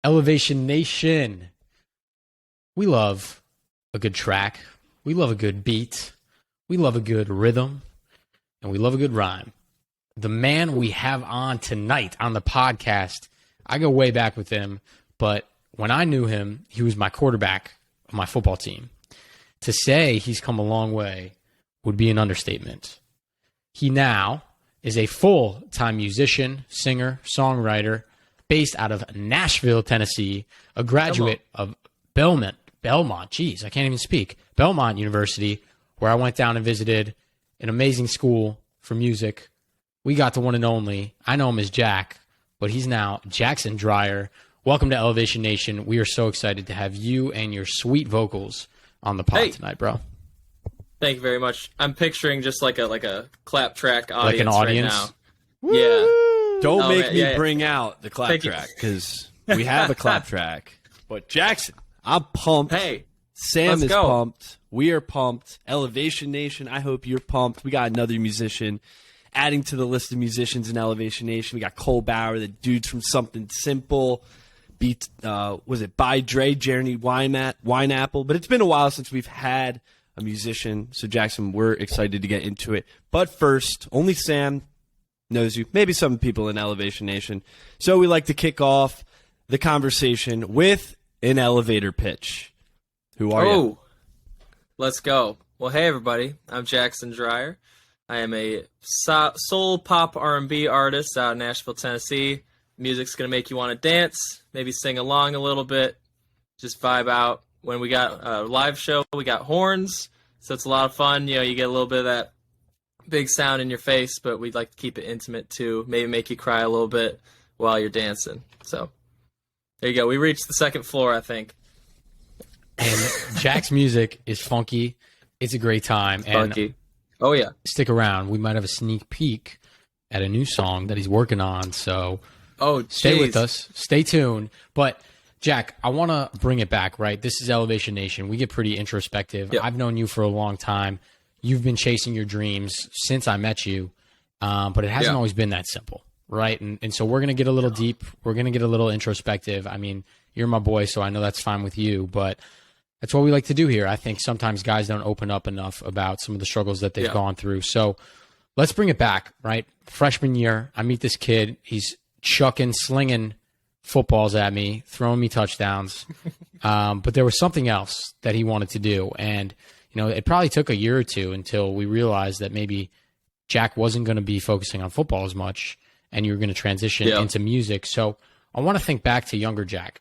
Elevation Nation. We love a good track. We love a good beat. We love a good rhythm. And we love a good rhyme. The man we have on tonight on the podcast, I go way back with him, but when I knew him, he was my quarterback of my football team. To say he's come a long way would be an understatement. He now is a full-time musician, singer, songwriter, based out of Nashville, Tennessee, a graduate of Belmont, geez, I can't even speak, Belmont University, where I went down and visited an amazing school for music. We got the one and only, I know him as Jack, but he's now Jackson Dreyer. Welcome to Elevation Nation. We are so excited to have you and your sweet vocals on the pod tonight, bro. Thank you very much. I'm picturing just like a clap track audience, like an audience right now. Yeah. Don't make me bring out the clap track, because we have a clap track. But Jackson, I'm pumped. Hey, Sam is pumped. We are pumped. Elevation Nation, I hope you're pumped. We got another musician adding to the list of musicians in Elevation Nation. We got Cole Bauer, the dudes from Something Simple. Beat, was it by Dre, Jeremy Wineapple? But it's been a while since we've had a musician. So, Jackson, we're excited to get into it. But first, only Sam knows you. Maybe some people in Elevation Nation. So we like to kick off the conversation with an elevator pitch. Who are you? Let's go. Well, hey, everybody. I'm Jackson Dreyer. I am a soul pop R&B artist out in Nashville, Tennessee. Music's going to make you want to dance, maybe sing along a little bit, just vibe out. When we got a live show, we got horns, so it's a lot of fun. You know, you get a little bit of that big sound in your face, but we'd like to keep it intimate too, maybe make you cry a little bit while you're dancing. So there you go. We reached the second floor, I think. And Jack's music is funky. It's a great time. Funky. Oh, yeah. Stick around. We might have a sneak peek at a new song that he's working on, so stay with us. Stay tuned. But, Jack, I want to bring it back, right? This is Elevation Nation. We get pretty introspective. Yep. I've known you for a long time. You've been chasing your dreams since I met you, but it hasn't always been that simple, right? And so we're going to get a little deep. We're going to get a little introspective. I mean, you're my boy, so I know that's fine with you, but that's what we like to do here. I think sometimes guys don't open up enough about some of the struggles that they've gone through. So let's bring it back, right? Freshman year, I meet this kid. He's chucking, slinging footballs at me, throwing me touchdowns. But there was something else that he wanted to do. And, you know, it probably took a year or two until we realized that maybe Jack wasn't going to be focusing on football as much and you were going to transition into music. So I want to think back to younger Jack.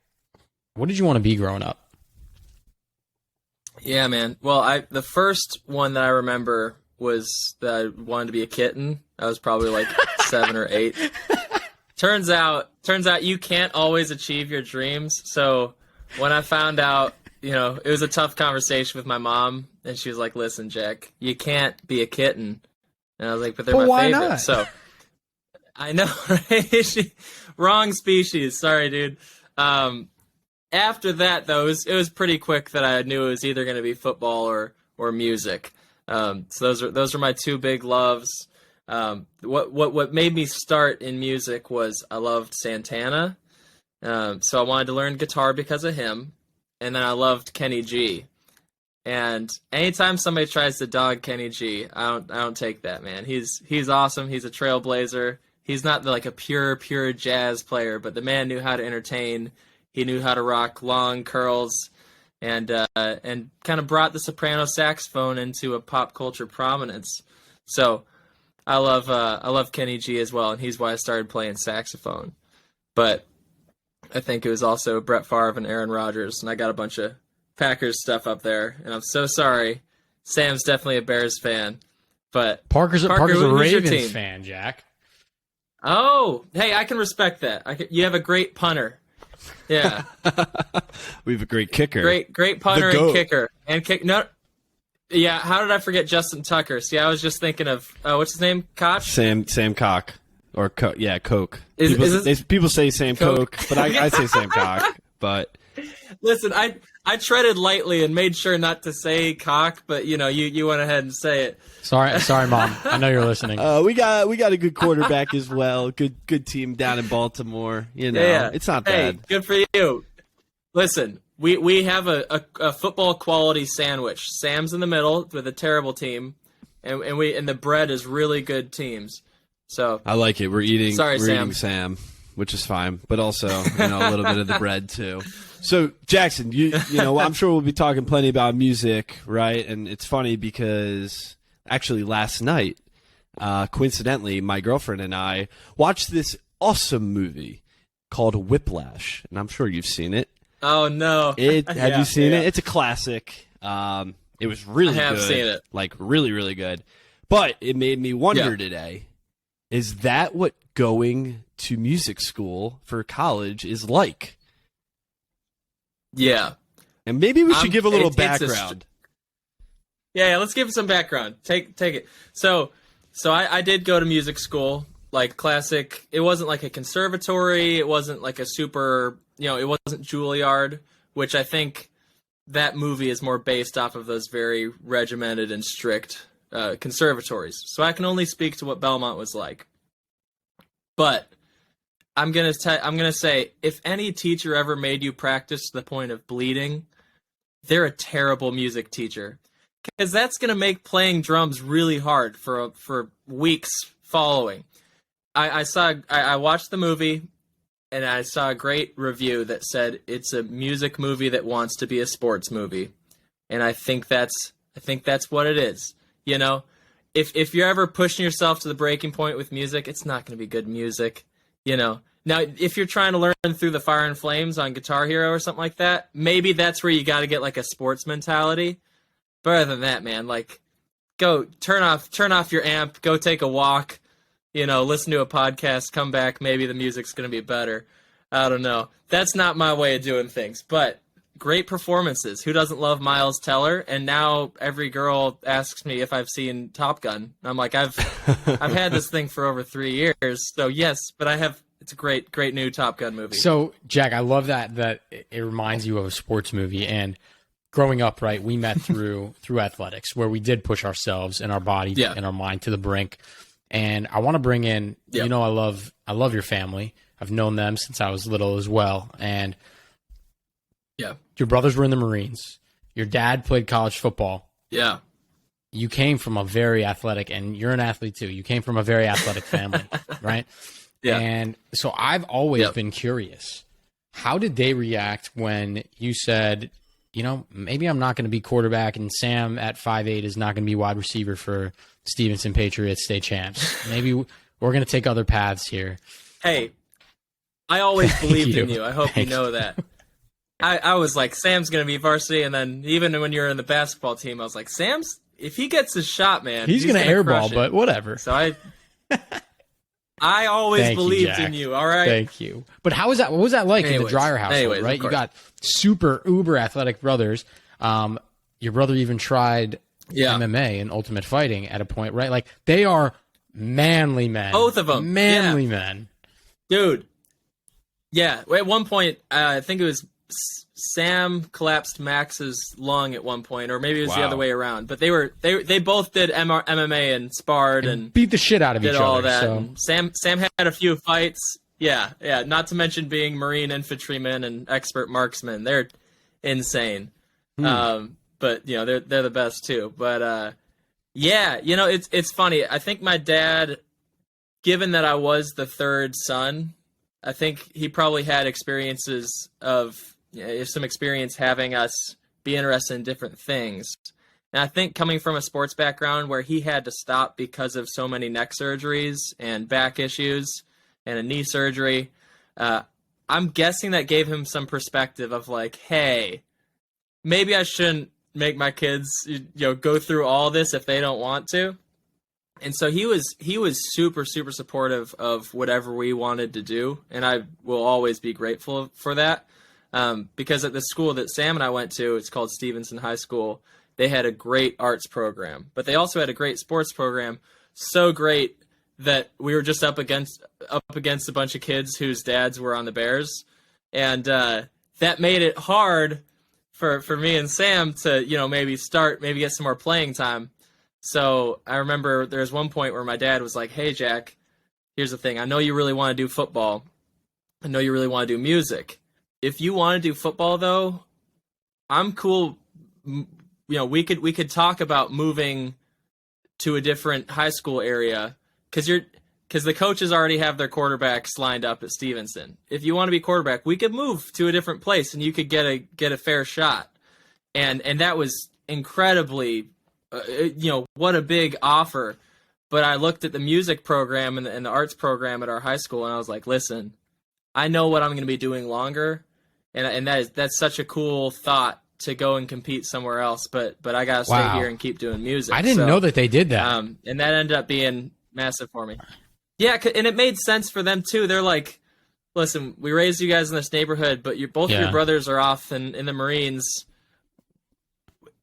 What did you want to be growing up? Yeah, man. Well, the first one that I remember was that I wanted to be a kitten. I was probably like 7 or 8. Turns out you can't always achieve your dreams. So when I found out, you know, it was a tough conversation with my mom, and she was like, "Listen, Jack, you can't be a kitten." And I was like, "But they're my favorite." Not? So I know, right? Wrong species. Sorry, dude. After that, though, it was pretty quick that I knew it was either going to be football or music. So those are my two big loves. What made me start in music was I loved Santana. So I wanted to learn guitar because of him, and then I loved Kenny G. And anytime somebody tries to dog Kenny G, I don't take that, man. He's awesome. He's a trailblazer. He's not like a pure jazz player, but the man knew how to entertain. He knew how to rock long curls, and kind of brought the soprano saxophone into a pop culture prominence. So I love Kenny G as well, and he's why I started playing saxophone. But I think it was also Brett Favre and Aaron Rodgers, and I got a bunch of Packers stuff up there, and I'm so sorry. Sam's definitely a Bears fan, but Parker's a Ravens fan, Jack. Oh, hey, I can respect that. You have a great punter. Yeah. We have a great kicker. Great punter and kicker. Yeah, how did I forget Justin Tucker? See, I was just thinking of what's his name? Koch? Sam Cock. Or Coke. People say Sam Coke, but I say Sam Cock. But listen, I treaded lightly and made sure not to say cock, but you went ahead and say it. Sorry, Mom. I know you're listening. We got a good quarterback as well. Good team down in Baltimore. It's not bad. Hey, good for you. Listen, we have a football quality sandwich. Sam's in the middle with a terrible team, and the bread is really good teams. So I like it. We're eating Sam. Sam, which is fine, but also a little bit of the bread too. So Jackson, I'm sure we'll be talking plenty about music, right? And it's funny because actually last night, coincidentally, my girlfriend and I watched this awesome movie called Whiplash, and I'm sure you've seen it. Oh no! Have you seen it? It's a classic. It was really good. I have seen it. Like really, really good. But it made me wonder today, is that what going to music school for college is like? Yeah. And maybe we should give a little background. Yeah, let's give some background. Take it. So I did go to music school, like classic. It wasn't like a conservatory. It wasn't like a super, it wasn't Juilliard, which I think that movie is more based off of those very regimented and strict conservatories. So I can only speak to what Belmont was like. But I'm gonna say, if any teacher ever made you practice to the point of bleeding, they're a terrible music teacher, because that's gonna make playing drums really hard for weeks following. I watched the movie, and I saw a great review that said it's a music movie that wants to be a sports movie, and I think that's what it is. If you're ever pushing yourself to the breaking point with music, it's not gonna be good music. Now, if you're trying to learn Through the Fire and Flames on Guitar Hero or something like that, maybe that's where you got to get like a sports mentality. But other than that, man, like, go turn off your amp, go take a walk, listen to a podcast, come back, maybe the music's going to be better. I don't know. That's not my way of doing things, but great performances. Who doesn't love Miles Teller? And now every girl asks me if I've seen Top Gun. I'm like, I've had this thing for over 3 years, so yes, but I have. It's a great new Top Gun movie. So, Jack, I love that it reminds you of a sports movie. And growing up, right, we met through athletics, where we did push ourselves and our body and our mind to the brink. And I want to bring in, I love your family. I've known them since I was little as well. And your brothers were in the Marines. Your dad played college football. Yeah. You came from a very athletic, and you're an athlete too. You came from a very athletic family, right? Yeah. And so I've always been curious. How did they react when you said, maybe I'm not going to be quarterback, and Sam at 5'8" is not going to be wide receiver for Stevenson Patriots state champs. Maybe we're going to take other paths here. Hey, I always believed in you. I hope you know that. I was like, Sam's going to be varsity, and then even when you were in the basketball team, I was like, Sam's, if he gets his shot, man, he's going to airball, but whatever. So I always believed in you, all right? Thank you. But how was that? What was that like in the Dreyer household, right? You got super uber athletic brothers. Your brother even tried MMA and ultimate fighting at a point, right? Like, they are manly men. Both of them. Manly men. Dude. Yeah. At one point, I think it was Sam collapsed Max's lung at one point, or maybe it was the other way around. But they both did MMA and sparred and beat the shit out of each other. Did all that. So. Sam had a few fights. Yeah. Not to mention being Marine infantryman and expert marksman. They're insane. But they're the best too. But it's funny. I think my dad, given that I was the third son, I think he probably had experiences of. Some experience having us be interested in different things. And I think coming from a sports background where he had to stop because of so many neck surgeries and back issues and a knee surgery, I'm guessing that gave him some perspective of like, hey, maybe I shouldn't make my kids go through all this if they don't want to. And so he was super, super supportive of whatever we wanted to do, and I will always be grateful for that. Because at the school that Sam and I went to, it's called Stevenson High School, they had a great arts program, but they also had a great sports program, so great that we were just up against a bunch of kids whose dads were on the Bears, and that made it hard for me and Sam to, maybe get some more playing time. So I remember there was one point where my dad was like, "Hey, Jack, here's the thing. I know you really want to do football. I know you really want to do music. If you want to do football, though, I'm cool. We could talk about moving to a different high school area because the coaches already have their quarterbacks lined up at Stevenson. If you want to be quarterback, we could move to a different place and you could get a fair shot." And that was incredibly, what a big offer. But I looked at the music program and the arts program at our high school, and I was like, listen, I know what I'm going to be doing longer, and that's such a cool thought to go and compete somewhere else. But I got to stay here and keep doing music. I didn't know that they did that. And that ended up being massive for me. Yeah, and it made sense for them too. They're like, listen, we raised you guys in this neighborhood, but both of your brothers are off in the Marines.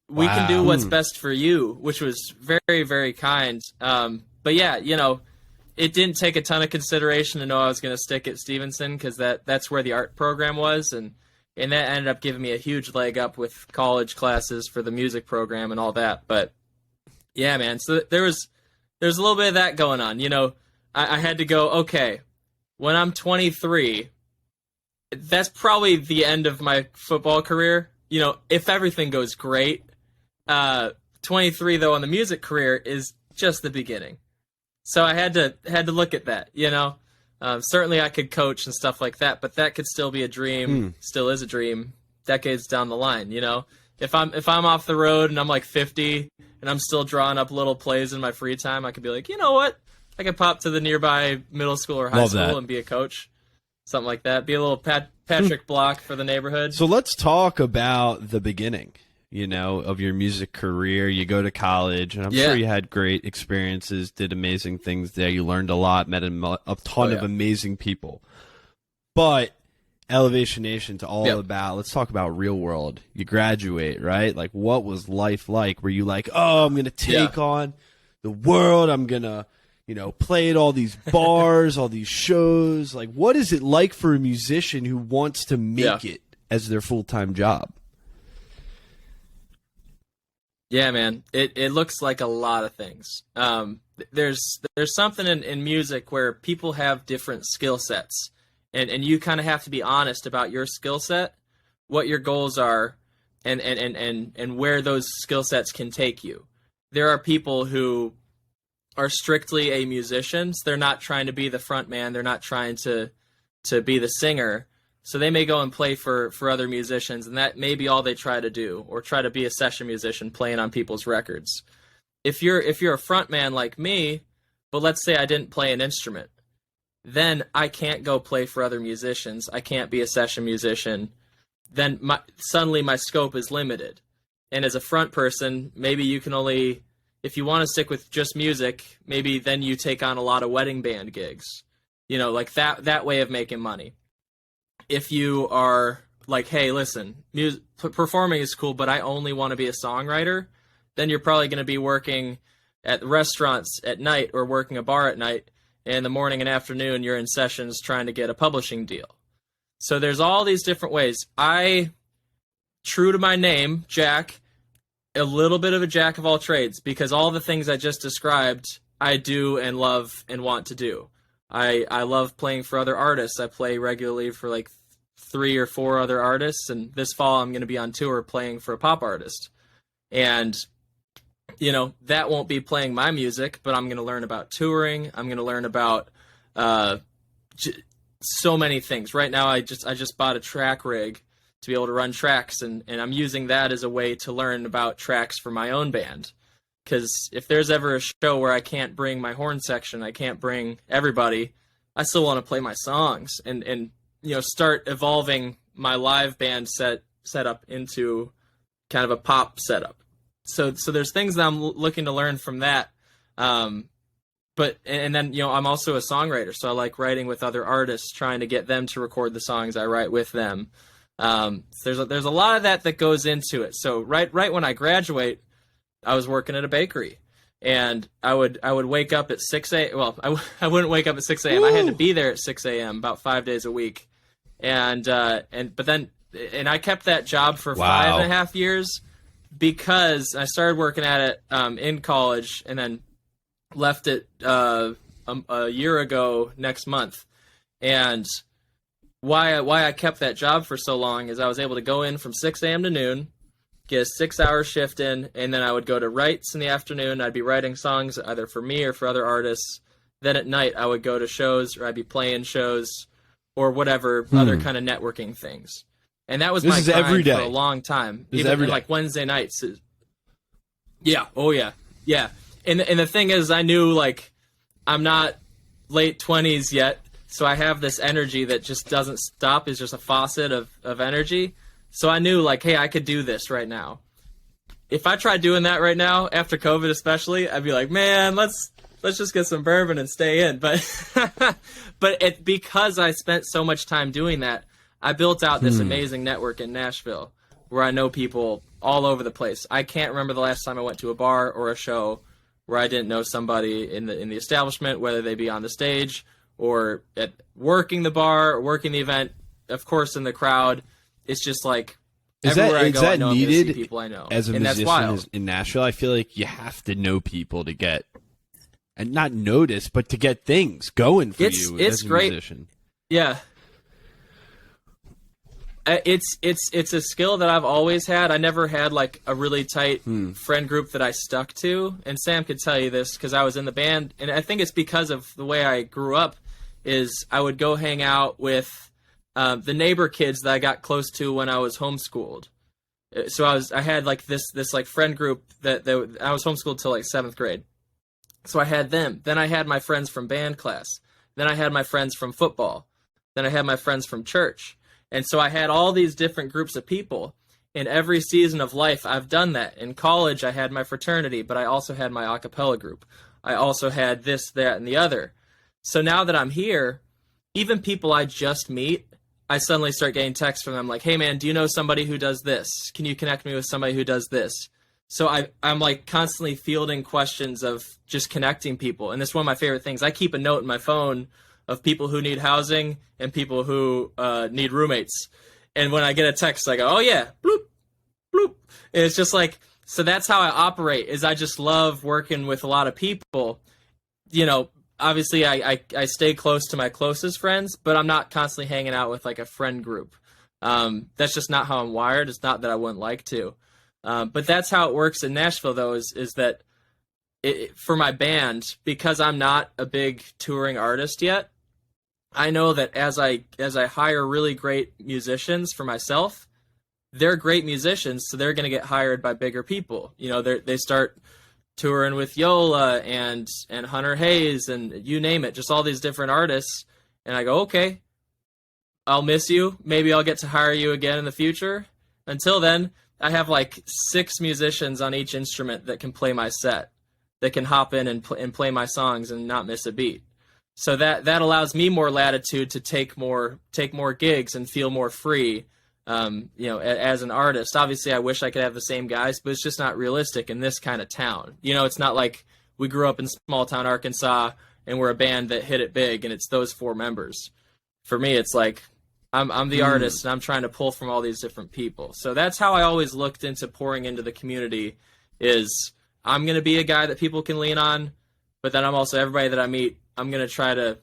We can do what's best for you, which was very, very kind. But yeah, it didn't take a ton of consideration to know I was going to stick at Stevenson because that's where the art program was, and that ended up giving me a huge leg up with college classes for the music program and all that. But yeah, man, so there's a little bit of that going on. I had to go, okay, when I'm 23, that's probably the end of my football career. If everything goes great. 23 though on the music career is just the beginning. So I had to look at that, certainly I could coach and stuff like that, but that could still be a dream, still is a dream decades down the line, if I'm off the road and I'm like 50 and I'm still drawing up little plays in my free time, I could be like, you know what? I could pop to the nearby middle school or high school and be a coach, something like that. Be a little Patrick Block for the neighborhood. So let's talk about the beginning. Of your music career. You go to college, and I'm sure you had great experiences, did amazing things there. You learned a lot, met a ton of amazing people. But Elevation Nation to all about, let's talk about real world. You graduate, right? Like, what was life like? Were you like, oh, I'm going to take on the world. I'm going to, play at all these bars, all these shows. Like, what is it like for a musician who wants to make it as their full-time job? Yeah, man, it looks like a lot of things. There's something in music where people have different skill sets, and you kind of have to be honest about your skill set, what your goals are, and where those skill sets can take you. There are people who are strictly a musicians. They're not trying to be the front man. They're not trying to be the singer. So they may go and play for other musicians, and that may be all they try to do, or try to be a session musician playing on people's records. If you're a front man like me, but let's say I didn't play an instrument, then I can't go play for other musicians. I can't be a session musician. Then suddenly my scope is limited. And as a front person, maybe you can only, if you want to stick with just music, maybe then you take on a lot of wedding band gigs, like that way of making money. If you are like, hey, listen, performing is cool, but I only want to be a songwriter, then you're probably going to be working at restaurants at night or working a bar at night. And in the morning and afternoon, you're in sessions trying to get a publishing deal. So there's all these different ways. True to my name, Jack, a little bit of a jack of all trades, because all the things I just described, I do and love and want to do. I love playing for other artists. I play regularly for like 3 or 4 other artists, and this fall I'm going to be on tour playing for a pop artist. And, that won't be playing my music, but I'm going to learn about touring. I'm going to learn about so many things. Right now I just bought a track rig to be able to run tracks, and I'm using that as a way to learn about tracks for my own band. Because if there's ever a show where I can't bring my horn section, I can't bring everybody, I still want to play my songs and start evolving my live band setup into kind of a pop setup. So there's things that I'm looking to learn from that. But then I'm also a songwriter, so I like writing with other artists, trying to get them to record the songs I write with them. There's a lot of that goes into it. So right when I graduate, I was working at a bakery, and I would wake up at 6 a.m. Well, I wouldn't wake up at 6 a.m. I had to be there at 6 a.m. about 5 days a week, but then and I kept that job for 5.5 years because I started working at it in college and then left it a year ago next month. And why I kept that job for so long is I was able to go in from 6 a.m. to noon, get a 6-hour shift in, and then I would go to writes in the afternoon. I'd be writing songs either for me or for other artists. Then at night I would go to shows, or I'd be playing shows or whatever other kind of networking things. And that was my grind every day. For a long time. This Even every like Wednesday nights. Yeah. Oh yeah. Yeah. And the thing is, I knew like I'm not late 20s yet, so I have this energy that just doesn't stop. It's just a faucet of energy. So I knew like, hey, I could do this right now. If I tried doing that right now after COVID, especially, I'd be like, man, let's just get some bourbon and stay in. But because I spent so much time doing that, I built out this amazing network in Nashville where I know people all over the place. I can't remember the last time I went to a bar or a show where I didn't know somebody in the establishment, whether they be on the stage or at working the bar or working the event. Of course, in the crowd, it's just like everywhere I go, I know I'm gonna see people I know. As a musician in Nashville, I feel like you have to know people to get, and not notice, but to get things going for you as a great musician. Yeah. It's a skill that I've always had. I never had like a really tight friend group that I stuck to. And Sam could tell you this because I was in the band, and I think it's because of the way I grew up. Is I would go hang out with the neighbor kids that I got close to when I was homeschooled. So I had like this like friend group that I was homeschooled till like 7th grade. So I had them. Then I had my friends from band class. Then I had my friends from football. Then I had my friends from church. And so I had all these different groups of people. In every season of life, I've done that. In college, I had my fraternity, but I also had my a cappella group. I also had this, that, and the other. So now that I'm here, even people I just meet, I suddenly start getting texts from them like, hey, man, do you know somebody who does this? Can you connect me with somebody who does this? So I'm like constantly fielding questions of just connecting people. And it's one of my favorite things. I keep a note in my phone of people who need housing and people who need roommates. And when I get a text, I go, oh yeah, bloop, bloop. And it's just like, so that's how I operate, is I just love working with a lot of people. You know, obviously I stay close to my closest friends, but I'm not constantly hanging out with like a friend group. That's just not how I'm wired. It's not that I wouldn't like to. But that's how it works in Nashville, though, is that for my band, because I'm not a big touring artist yet, I know that as I hire really great musicians for myself, they're great musicians, so they're going to get hired by bigger people. You know, they start touring with Yola and Hunter Hayes and you name it, just all these different artists. And I go, okay, I'll miss you. Maybe I'll get to hire you again in the future. Until then, I have like 6 musicians on each instrument that can play my set, that can hop in and play my songs and not miss a beat. So that allows me more latitude to take more gigs and feel more free, you know, as an artist. Obviously, I wish I could have the same guys, but it's just not realistic in this kind of town. You know, it's not like we grew up in small town Arkansas and we're a band that hit it big and it's those 4 members. For me, it's like I'm the artist and I'm trying to pull from all these different people. So that's how I always looked into pouring into the community, is I'm going to be a guy that people can lean on, but then I'm also, everybody that I meet, I'm going to try to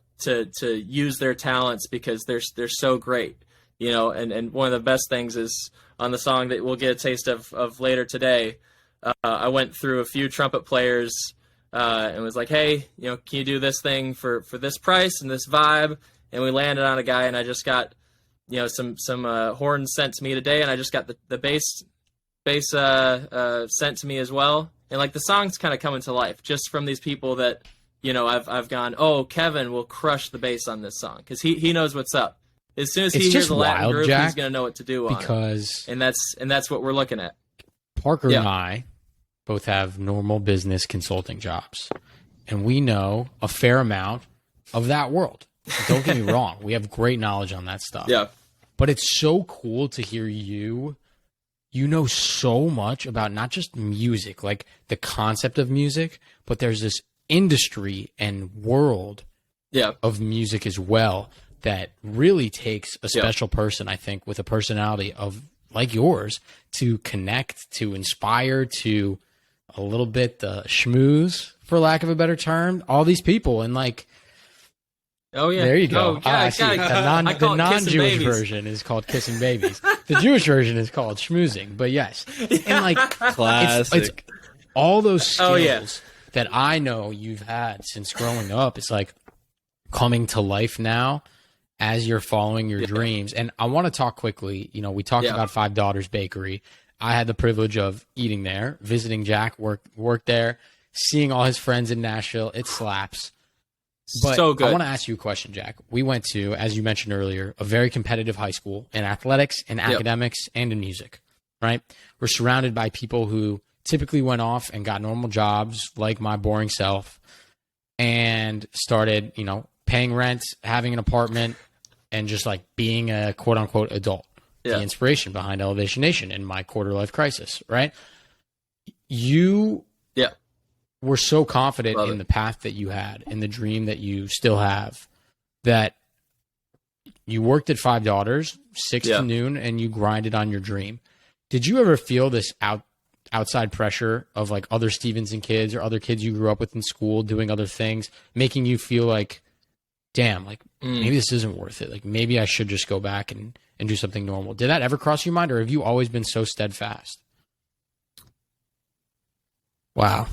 use their talents because they're so great, you know. And one of the best things is on the song that we'll get a taste of later today. I went through a few trumpet players and was like, hey, you know, can you do this thing for this price and this vibe? And we landed on a guy, and I just got, you know, some horns sent to me today, and I just got the bass sent to me as well. And like the song's kind of coming to life just from these people that, you know, I've gone, oh, Kevin will crush the bass on this song because he knows what's up. As soon as he hears the Latin groove, Jack, he's going to know what to do on it. And that's what we're looking at. Parker and I both have normal business consulting jobs, and we know a fair amount of that world. Don't get me wrong. We have great knowledge on that stuff. Yeah. But it's so cool to hear you know so much about not just music, like the concept of music, but there's this industry and world of music as well. that really takes a special person, I think, with a personality of like yours to connect, to inspire, to a little bit schmooze, for lack of a better term, all these people. And like, oh yeah, there you go. Oh, yeah, the non-Jewish version is called kissing babies. The Jewish version is called schmoozing. But yes, and like classic. It's all those skills that I know you've had since growing up. It's like coming to life now as you're following your dreams. And I want to talk quickly. You know, we talked about Five Daughters Bakery. I had the privilege of eating there, visiting Jack, work there, seeing all his friends in Nashville. It slaps. But so good. I want to ask you a question, Jack. We went to, as you mentioned earlier, a very competitive high school in athletics, in academics, and in music, right? We're surrounded by people who typically went off and got normal jobs like my boring self and started, you know, paying rent, having an apartment, and just like being a quote unquote adult. The inspiration behind Elevation Nation and my quarter life crisis, right? You were so confident in the path that you had, in the dream that you still have, that you worked at Five Daughters, 6 to noon, and you grinded on your dream. Did you ever feel this outside pressure of like other Stevenson kids or other kids you grew up with in school doing other things, making you feel like, damn, like maybe this isn't worth it. Like maybe I should just go back and do something normal. Did that ever cross your mind, or have you always been so steadfast? Wow.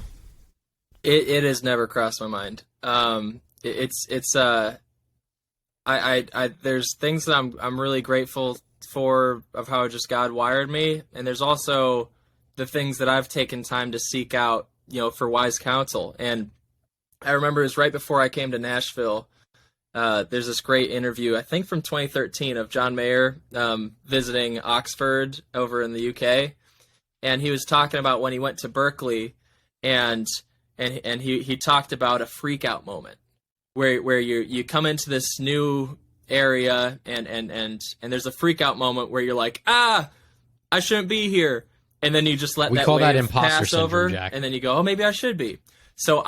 It has never crossed my mind. There's things that I'm really grateful for of how just God wired me, and there's also the things that I've taken time to seek out, you know, for wise counsel. And I remember it was right before I came to Nashville. There's this great interview, I think from 2013, of John Mayer visiting Oxford over in the UK, and he was talking about when he went to Berkeley, and he talked about a freak out moment where you come into this new area and there's a freak out moment where you're like, I shouldn't be here, and then you just let we that call wave that imposter pass syndrome, over, Jack. and then you go, oh, maybe I should be. So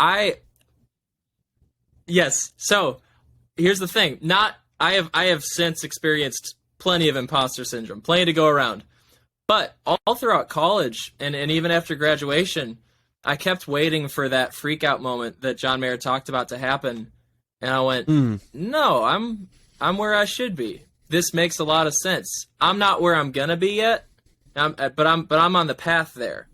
here's the thing. I have since experienced plenty of imposter syndrome, plenty to go around. But all throughout college and even after graduation, I kept waiting for that freak out moment that John Mayer talked about to happen. And I went, no, I'm where I should be. This makes a lot of sense. I'm not where I'm gonna be yet, but I'm on the path there.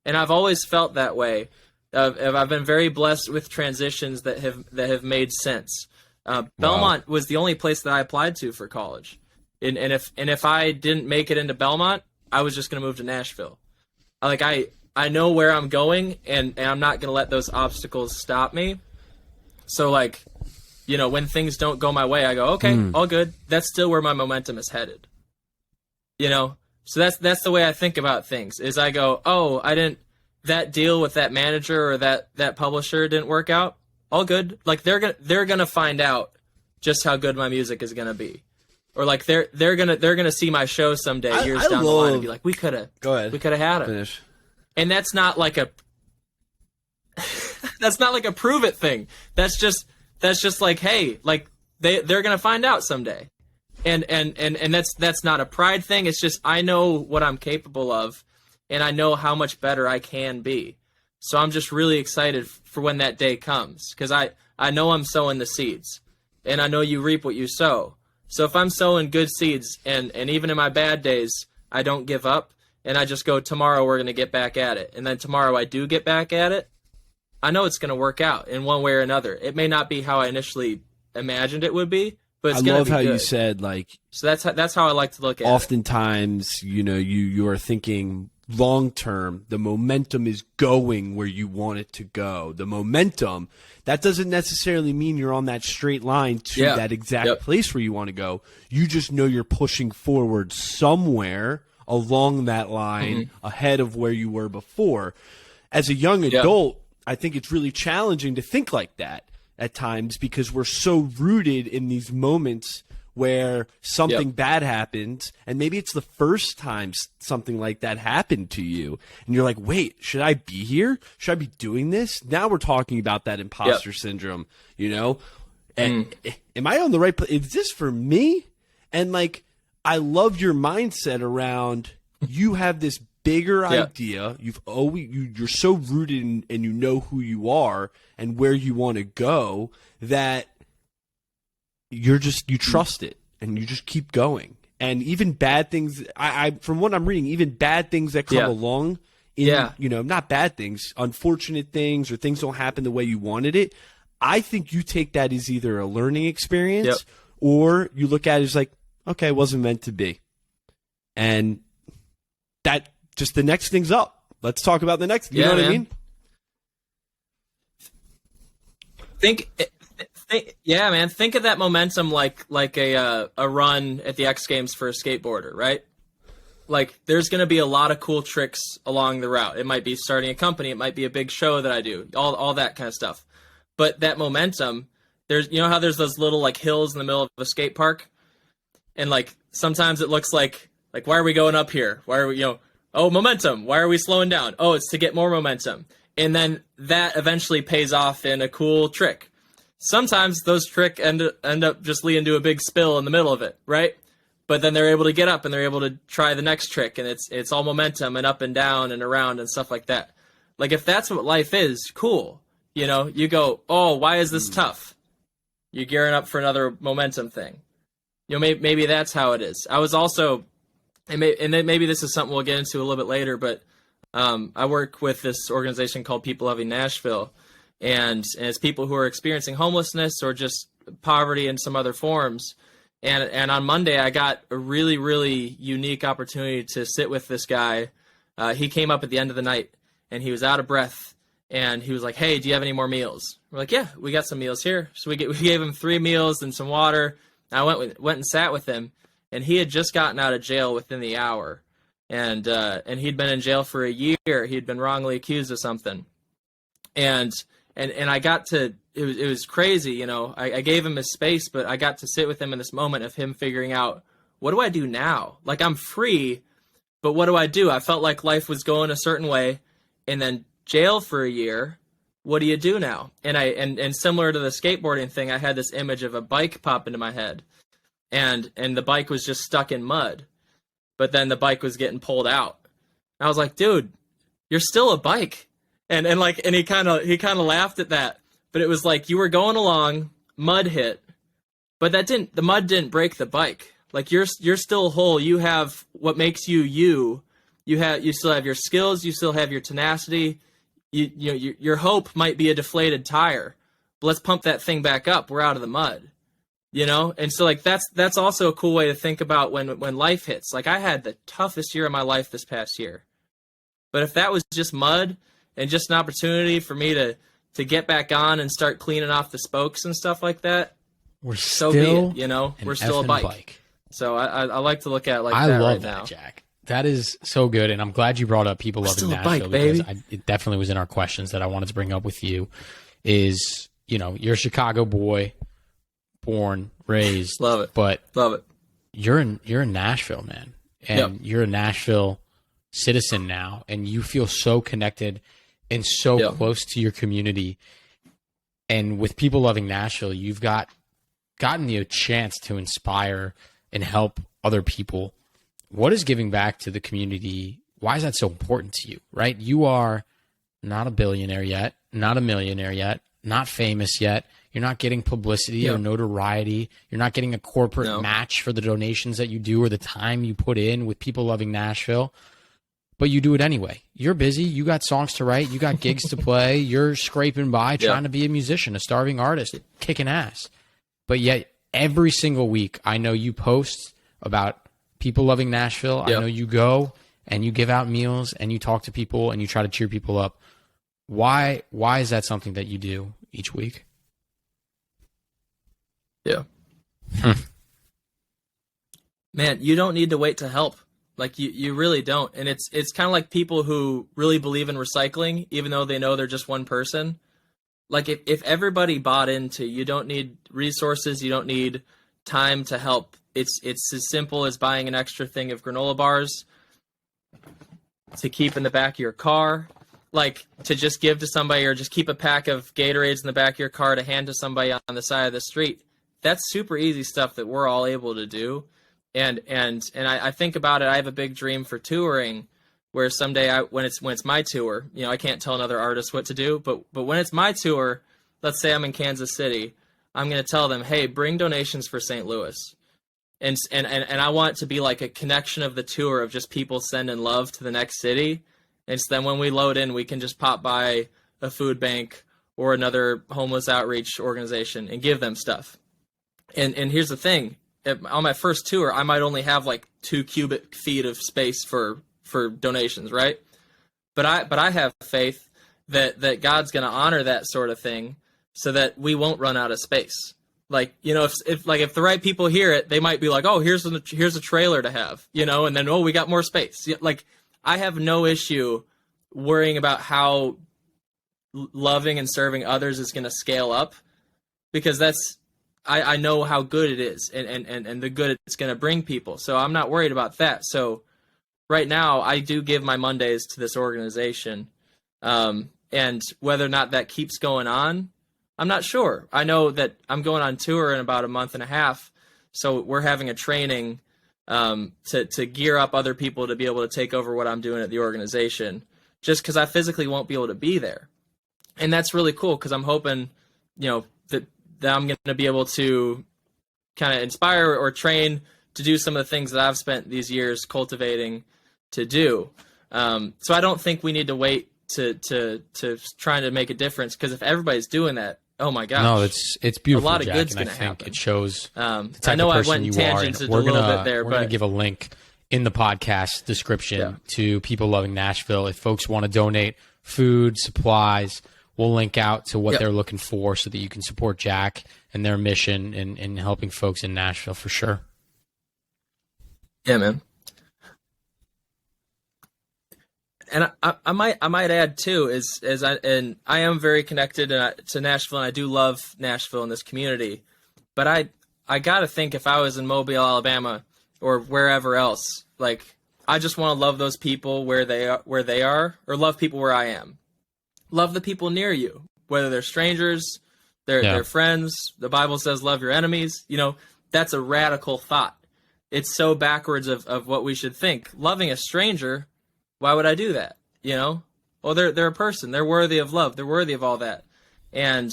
And I've always felt that way. I've been very blessed with transitions that have made sense. Belmont was the only place that I applied to for college, and if I didn't make it into Belmont, I was just going to move to Nashville. I know where I'm going, and I'm not going to let those obstacles stop me. So like, you know, when things don't go my way, I go, okay, all good. That's still where my momentum is headed. You know, so that's the way I think about things. Is I go, oh, that deal with that manager or that publisher didn't work out. All good. Like they're gonna find out just how good my music is gonna be, or like they're gonna see my show someday years down the line and be like, we could have had it. Finish. And that's not like a prove it thing. That's just like, hey, like they're gonna find out someday, and that's not a pride thing. It's just I know what I'm capable of, and I know how much better I can be. So I'm just really excited for when that day comes, because I know I'm sowing the seeds, and I know you reap what you sow. So if I'm sowing good seeds, and even in my bad days, I don't give up, and I just go, tomorrow we're going to get back at it, and then tomorrow I do get back at it, I know it's going to work out in one way or another. It may not be how I initially imagined it would be, but it's going to be good. I love how you said, like... So that's how I like to look at it. Oftentimes, you know, you are thinking... long term, the momentum is going where you want it to go. The momentum, that doesn't necessarily mean you're on that straight line to that exact place where you want to go. You just know you're pushing forward somewhere along that line ahead of where you were before. As a young adult, I think it's really challenging to think like that at times, because we're so rooted in these moments where something bad happens, and maybe it's the first time something like that happened to you, and you're like, wait, should I be here? Should I be doing this? Now we're talking about that imposter syndrome, you know? am I on the right place? Is this for me? And like, I love your mindset around, you have this bigger idea. You're so rooted in, and you know who you are and where you want to go, that you trust it and you just keep going. And even bad things, I from what I'm reading, even bad things that come along, not bad things, unfortunate things, or things don't happen the way you wanted it, I think you take that as either a learning experience or you look at it as like, okay, it wasn't meant to be. And that just the next thing's up. Let's talk about the next. You know what I mean? Think of that momentum like a run at the X Games for a skateboarder, right? Like, there's going to be a lot of cool tricks along the route. It might be starting a company. It might be a big show that I do, all that kind of stuff. But that momentum, there's, you know how there's those little like hills in the middle of a skate park? And like, sometimes it looks like, why are we going up here? Why are we, oh, momentum. Why are we slowing down? Oh, it's to get more momentum. And then that eventually pays off in a cool trick. Sometimes those tricks end up just leading to a big spill in the middle of it, right? But then they're able to get up and they're able to try the next trick, and it's all momentum and up and down and around and stuff like that. Like, if that's what life is, cool. You go, oh, why is this tough? You're gearing up for another momentum thing. Maybe that's how it is. I was also, and then maybe this is something we'll get into a little bit later, but I work with this organization called People Loving Nashville, and it's people who are experiencing homelessness or just poverty in some other forms. And on Monday, I got a really, really unique opportunity to sit with this guy. He came up at the end of the night, and he was out of breath, and he was like, hey, do you have any more meals? We're like, yeah, we got some meals here. So we gave him 3 meals and some water. I went and sat with him, and he had just gotten out of jail within the hour. And he'd been in jail for a year. He'd been wrongly accused of something. And I got to, it was crazy, I gave him his space, but I got to sit with him in this moment of him figuring out, what do I do now? Like, I'm free, but what do I do? I felt like life was going a certain way, and then jail for a year. What do you do now? And similar to the skateboarding thing, I had this image of a bike pop into my head, and the bike was just stuck in mud, but then the bike was getting pulled out. And I was like, dude, you're still a bike. And he kind of laughed at that, but it was like, you were going along, mud hit, but the mud didn't break the bike. Like, you're still whole. You have what makes you you. You still have your skills. You still have your tenacity. Your hope might be a deflated tire, but let's pump that thing back up. We're out of the mud, And so, like, that's also a cool way to think about when life hits. Like, I had the toughest year of my life this past year, but if that was just mud and just an opportunity for me to get back on and start cleaning off the spokes and stuff like that, we're so still be it, we're still a bike. So I like to look at it like I that love right that, now. Jack. That is so good, and I'm glad you brought up People Loving Nashville, because it definitely was in our questions that I wanted to bring up with you. Is, you're a Chicago boy, born, raised, love it, but love it. You're in Nashville, man, and you're a Nashville citizen now, and you feel so connected and so close to your community. And with People Loving Nashville, you've gotten the chance to inspire and help other people. What is giving back to the community? Why is that so important to you, right? You are not a billionaire yet, not a millionaire yet, not famous yet. You're not getting publicity or notoriety. You're not getting a corporate match for the donations that you do or the time you put in with People Loving Nashville. But you do it anyway. You're busy. You got songs to write. You got gigs to play. You're scraping by trying to be a musician, a starving artist, kicking ass. But yet every single week, I know you post about People Loving Nashville. I know you go and you give out meals and you talk to people and you try to cheer people up. Why is that something that you do each week? Yeah. Man, you don't need to wait to help. Like, you really don't. And it's kind of like people who really believe in recycling, even though they know they're just one person. Like, if everybody bought into, you don't need resources, you don't need time to help. It's as simple as buying an extra thing of granola bars to keep in the back of your car. like to just give to somebody or just keep a pack of Gatorades in the back of your car to hand to somebody on the side of the street. That's super easy stuff that we're all able to do. And I think about it. I have a big dream for touring where someday when it's my tour, you know, I can't tell another artist what to do, but when it's my tour, let's say I'm in Kansas City, I'm going to tell them, hey, bring donations for St. Louis. And I want it to be like a connection of the tour of just people sending love to the next city. And so then when we load in, we can just pop by a food bank or another homeless outreach organization and give them stuff. And here's the thing. On my first tour, I might only have like 2 cubic feet of space for donations, right? But I have faith that God's going to honor that sort of thing so that we won't run out of space. Like, you know, if the right people hear it, they might be like, oh, here's a trailer to have, you know, and then, oh, we got more space. Like, I have no issue worrying about how loving and serving others is going to scale up, because I know how good it is and the good it's going to bring people. So I'm not worried about that. So right now I do give my Mondays to this organization. And whether or not that keeps going on, I'm not sure. I know that I'm going on tour in about a month and a half. So we're having a training to gear up other people to be able to take over what I'm doing at the organization, just because I physically won't be able to be there. And that's really cool, because I'm hoping, you know, that I'm going to be able to kind of inspire or train to do some of the things that I've spent these years cultivating to do. So I don't think we need to wait to trying to make a difference, because if everybody's doing that, oh my gosh. No, it's beautiful, a lot of Jack, good's and I gonna think happen. It shows the type I know of I person went you tangented are. a little bit there, we're but going to give a link in the podcast description to People Loving Nashville. If folks want to donate food, supplies, we'll link out to what they're looking for so that you can support Jack and their mission in helping folks in Nashville for sure. Yeah, man. And I might add too I am very connected to Nashville, and I do love Nashville and this community. But I gotta think, if I was in Mobile, Alabama, or wherever else, like, I just want to love those people where they are, or love people where I am. Love the people near you, whether they're strangers, they're friends. The Bible says love your enemies. You know, that's a radical thought. It's so backwards of what we should think. Loving a stranger, why would I do that? You know? Well, they're a person. They're worthy of love. They're worthy of all that. And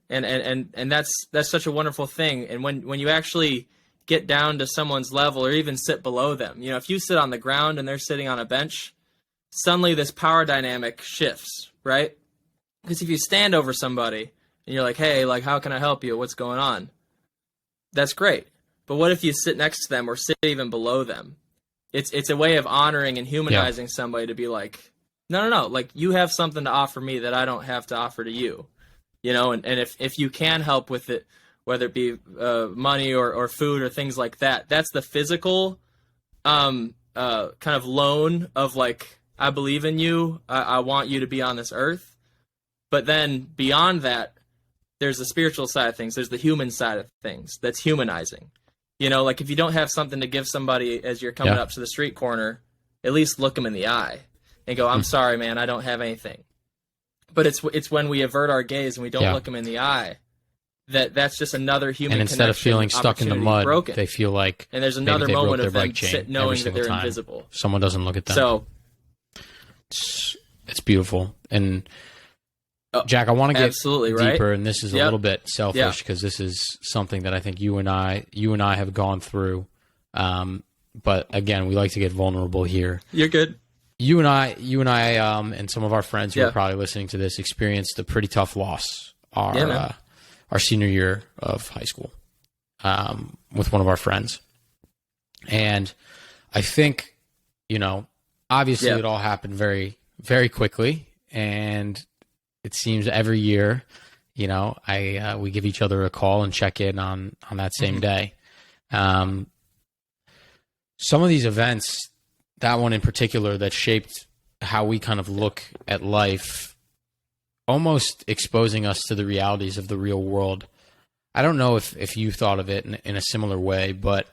that's such a wonderful thing. And when you actually get down to someone's level, or even sit below them, you know, if you sit on the ground and they're sitting on a bench, suddenly this power dynamic shifts, right? Because if you stand over somebody and you're like, hey, like, how can I help you? What's going on? That's great. But what if you sit next to them or sit even below them? It's a way of honoring and humanizing somebody, to be like, no, like, you have something to offer me that I don't have to offer to you. You know, and if you can help with it, whether it be money or food or things like that, that's the physical kind of loan of, like, I believe in you, I want you to be on this earth. But then beyond that, there's the spiritual side of things. There's the human side of things that's humanizing. You know, like, if you don't have something to give somebody as you're coming up to the street corner, at least look them in the eye and go, I'm sorry, man, I don't have anything. But it's when we avert our gaze and we don't look them in the eye, that's just another human connection. And instead of feeling stuck in the mud, broken. they feel like and there's another moment of them knowing that they're invisible. Someone doesn't look at them. So it's beautiful. And Jack, I want to get deeper, right? and this is a little bit selfish, because this is something that I think you and I have gone through. But again, we like to get vulnerable here. You're good. You and I, and some of our friends who are probably listening to this experienced a pretty tough loss our senior year of high school with one of our friends. And I think, you know, obviously it all happened very, very quickly, and it seems every year, you know, we give each other a call and check in on that same day. Some of these events, that one in particular, that shaped how we kind of look at life, almost exposing us to the realities of the real world. I don't know if you thought of it in a similar way, but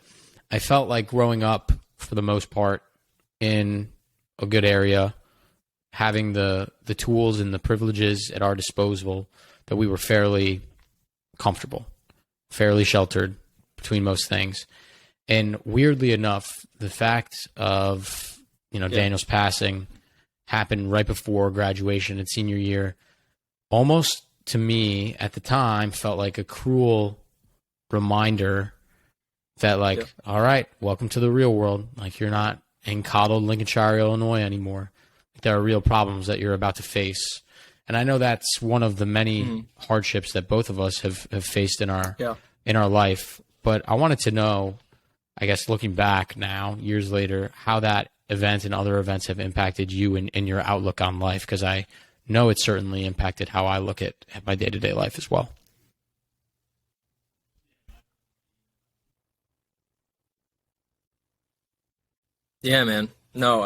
I felt like growing up, for the most part, in a good area, having the tools and the privileges at our disposal, that we were fairly comfortable, fairly sheltered between most things. And weirdly enough, the fact of, Daniel's passing happened right before graduation and senior year, almost to me at the time felt like a cruel reminder that all right, welcome to the real world. Like, you're not in coddled Lincolnshire, Illinois anymore. There are real problems that you're about to face. And I know that's one of the many hardships that both of us have faced in our life. But I wanted to know, I guess looking back now, years later, how that event and other events have impacted you and your outlook on life, because I know it certainly impacted how I look at my day-to-day life as well. Yeah, man. No,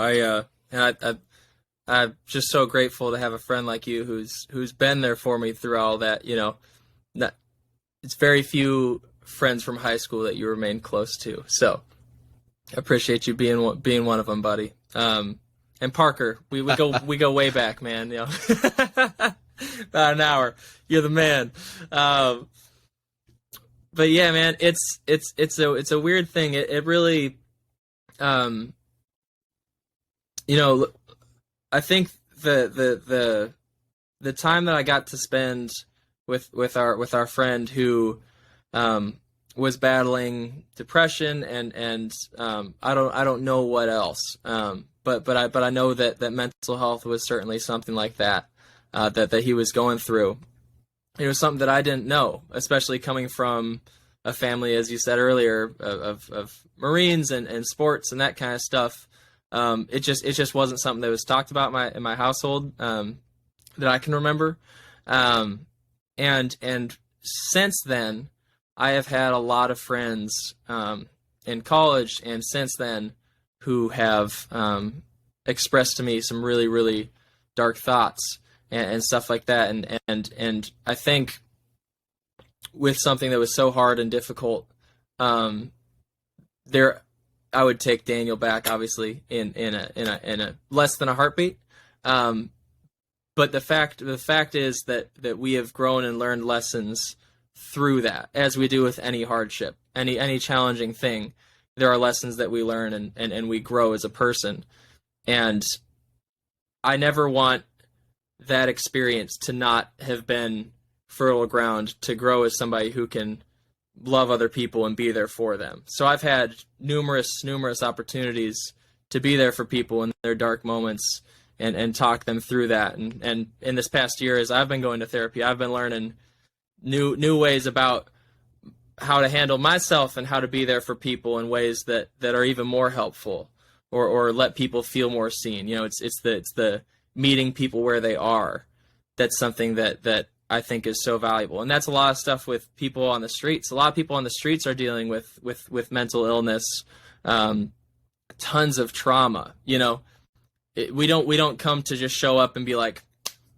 I'm just so grateful to have a friend like you who's been there for me through all that. It's very few friends from high school that you remain close to. So I appreciate you being one of them, buddy. And Parker, we go way back, man. About an hour. You're the man. But yeah, man, it's a weird thing. It really, I think the time that I got to spend with our friend who was battling depression and I don't know what else, but I know that mental health was certainly something like that that he was going through. It was something that I didn't know, especially coming from a family, as you said earlier, of Marines and sports and that kind of stuff. It just wasn't something that was talked about in my household that I can remember. And since then, I have had a lot of friends in college and since then who have expressed to me some really, really dark thoughts and stuff like that. And I think with something that was so hard and difficult, I would take Daniel back, obviously, in a less than a heartbeat. But the fact is that we have grown and learned lessons through that, as we do with any hardship, any challenging thing. There are lessons that we learn and we grow as a person. And I never want that experience to not have been fertile ground to grow as somebody who can love other people and be there for them. So I've had numerous opportunities to be there for people in their dark moments and talk them through that. And in this past year, as I've been going to therapy, I've been learning new ways about how to handle myself and how to be there for people in ways that are even more helpful or let people feel more seen. It's the meeting people where they are. That's something that I think is so valuable. And that's a lot of stuff with people on the streets. A lot of people on the streets are dealing with mental illness, tons of trauma. We don't come to just show up and be like,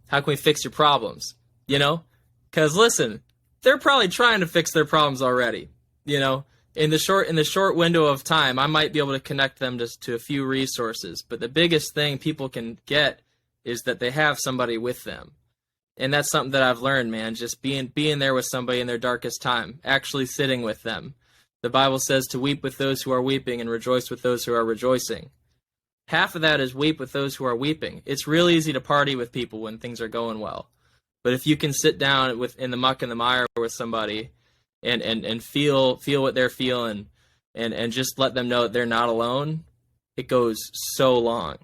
how can we fix your problems? Because listen, they're probably trying to fix their problems already. In the short window of time, I might be able to connect them to a few resources. But the biggest thing people can get is that they have somebody with them. And that's something that I've learned, man, just being there with somebody in their darkest time, actually sitting with them. The Bible says to weep with those who are weeping and rejoice with those who are rejoicing. Half of that is weep with those who are weeping. It's real easy to party with people when things are going well. But if you can sit down in the muck and the mire with somebody and feel what they're feeling and just let them know that they're not alone, it goes so long.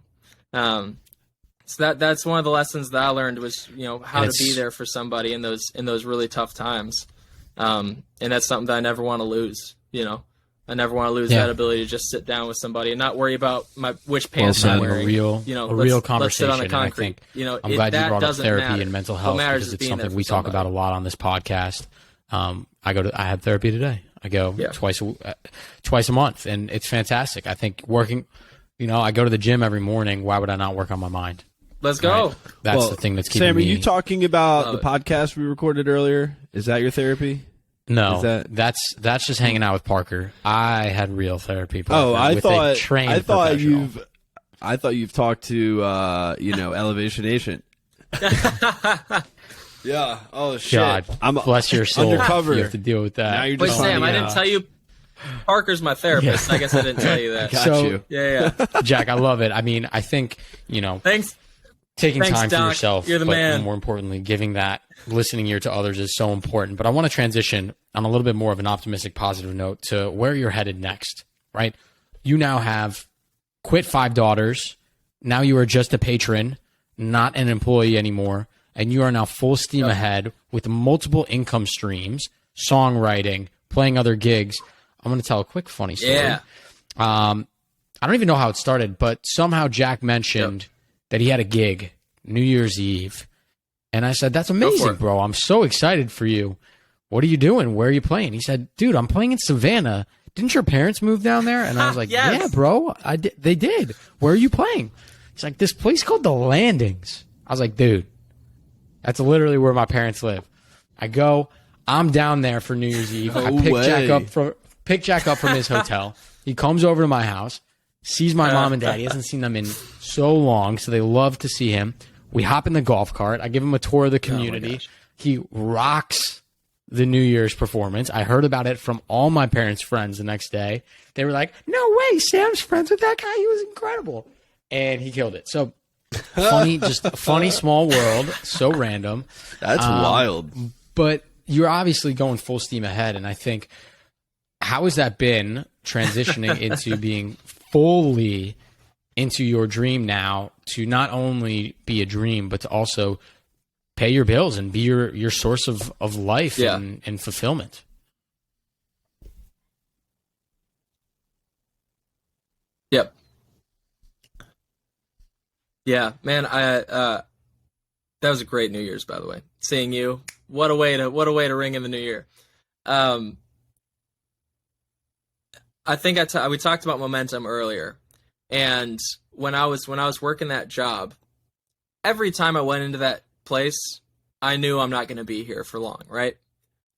So that's one of the lessons that I learned was, how to be there for somebody in those really tough times. And that's something that I never want to lose, I never want to lose that ability to just sit down with somebody and not worry about which pants I'm wearing. A real conversation. Let's sit on the concrete. I'm glad you brought up therapy and mental health because it's something we talk about a lot on this podcast. I had therapy today. I go twice a month, and it's fantastic. I think working, I go to the gym every morning. Why would I not work on my mind? Let's go. Right? That's the thing that's keeping Sam, me. are you talking about the podcast we recorded earlier? Is that your therapy? No, that's just hanging out with Parker. I had real therapy. Parker, I thought I thought you've talked to Elevation Nation. Yeah. Oh shit. God, bless your soul. Undercover. You have to deal with that. Now you're Wait, just Sam, I didn't tell you. Parker's my therapist. I guess I didn't tell you that. Got you. Yeah. Jack, I love it. I mean, I think Thanks. taking time for Doc. yourself, You're the but man. more importantly, giving that listening ear to others is so important. But I want to transition on a little bit more of an optimistic, positive note to where you're headed next, right? You now have quit 5 daughters. Now you are just a patron, not an employee anymore. And you are now full steam ahead with multiple income streams, songwriting, playing other gigs. I'm going to tell a quick funny story. Yeah. I don't even know how it started, but somehow Jack mentioned that he had a gig New Year's Eve. And I said, that's amazing, bro. I'm so excited for you. What are you doing? Where are you playing? He said, dude, I'm playing in Savannah. Didn't your parents move down there? And I was like, Yes. yeah, bro. They did. Where are you playing? He's like, this place called The Landings. I was like, dude, that's literally where my parents live. I go, I'm down there for New Year's Eve. I pick Jack up from his hotel. He comes over to my house, sees my mom and dad. He hasn't seen them in so long, so they love to see him. We hop in the golf cart. I give him a tour of the community. He rocks the New Year's performance. I heard about it from all my parents' friends the next day. They were like, no way, Sam's friends with that guy. He was incredible. And he killed it. So funny, just a funny small world. So random. That's wild. But you're obviously going full steam ahead. And I think, how has that been transitioning into being fully into your dream now, to not only be a dream, but to also pay your bills and be your source of life and fulfillment? Yep. Yeah, man. That was a great New Year's, by the way. Seeing you, what a way to ring in the new year. I think we talked about momentum earlier, and when I was working that job, every time I went into that place, I knew I'm not going to be here for long, right?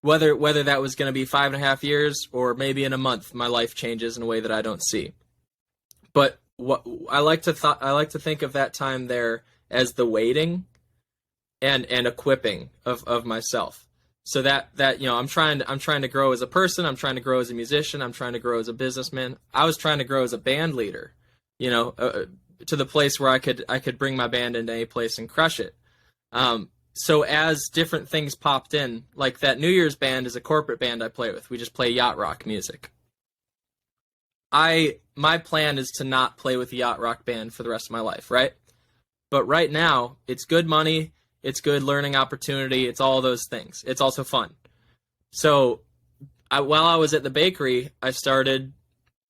Whether that was going to be 5.5 years or maybe in a month, my life changes in a way that I don't see. But what I like to think of that time there as the waiting and equipping of myself. So that I'm trying to grow as a person, I'm trying to grow as a musician, I'm trying to grow as a businessman. I was trying to grow as a band leader, to the place where I could bring my band into any place and crush it. So as different things popped in, like that New Year's band is a corporate band I play with. We just play yacht rock music. My plan is to not play with a yacht rock band for the rest of my life, right? But right now, it's good money, it's good learning opportunity, it's all those things. It's also fun. So while I was at the bakery, I started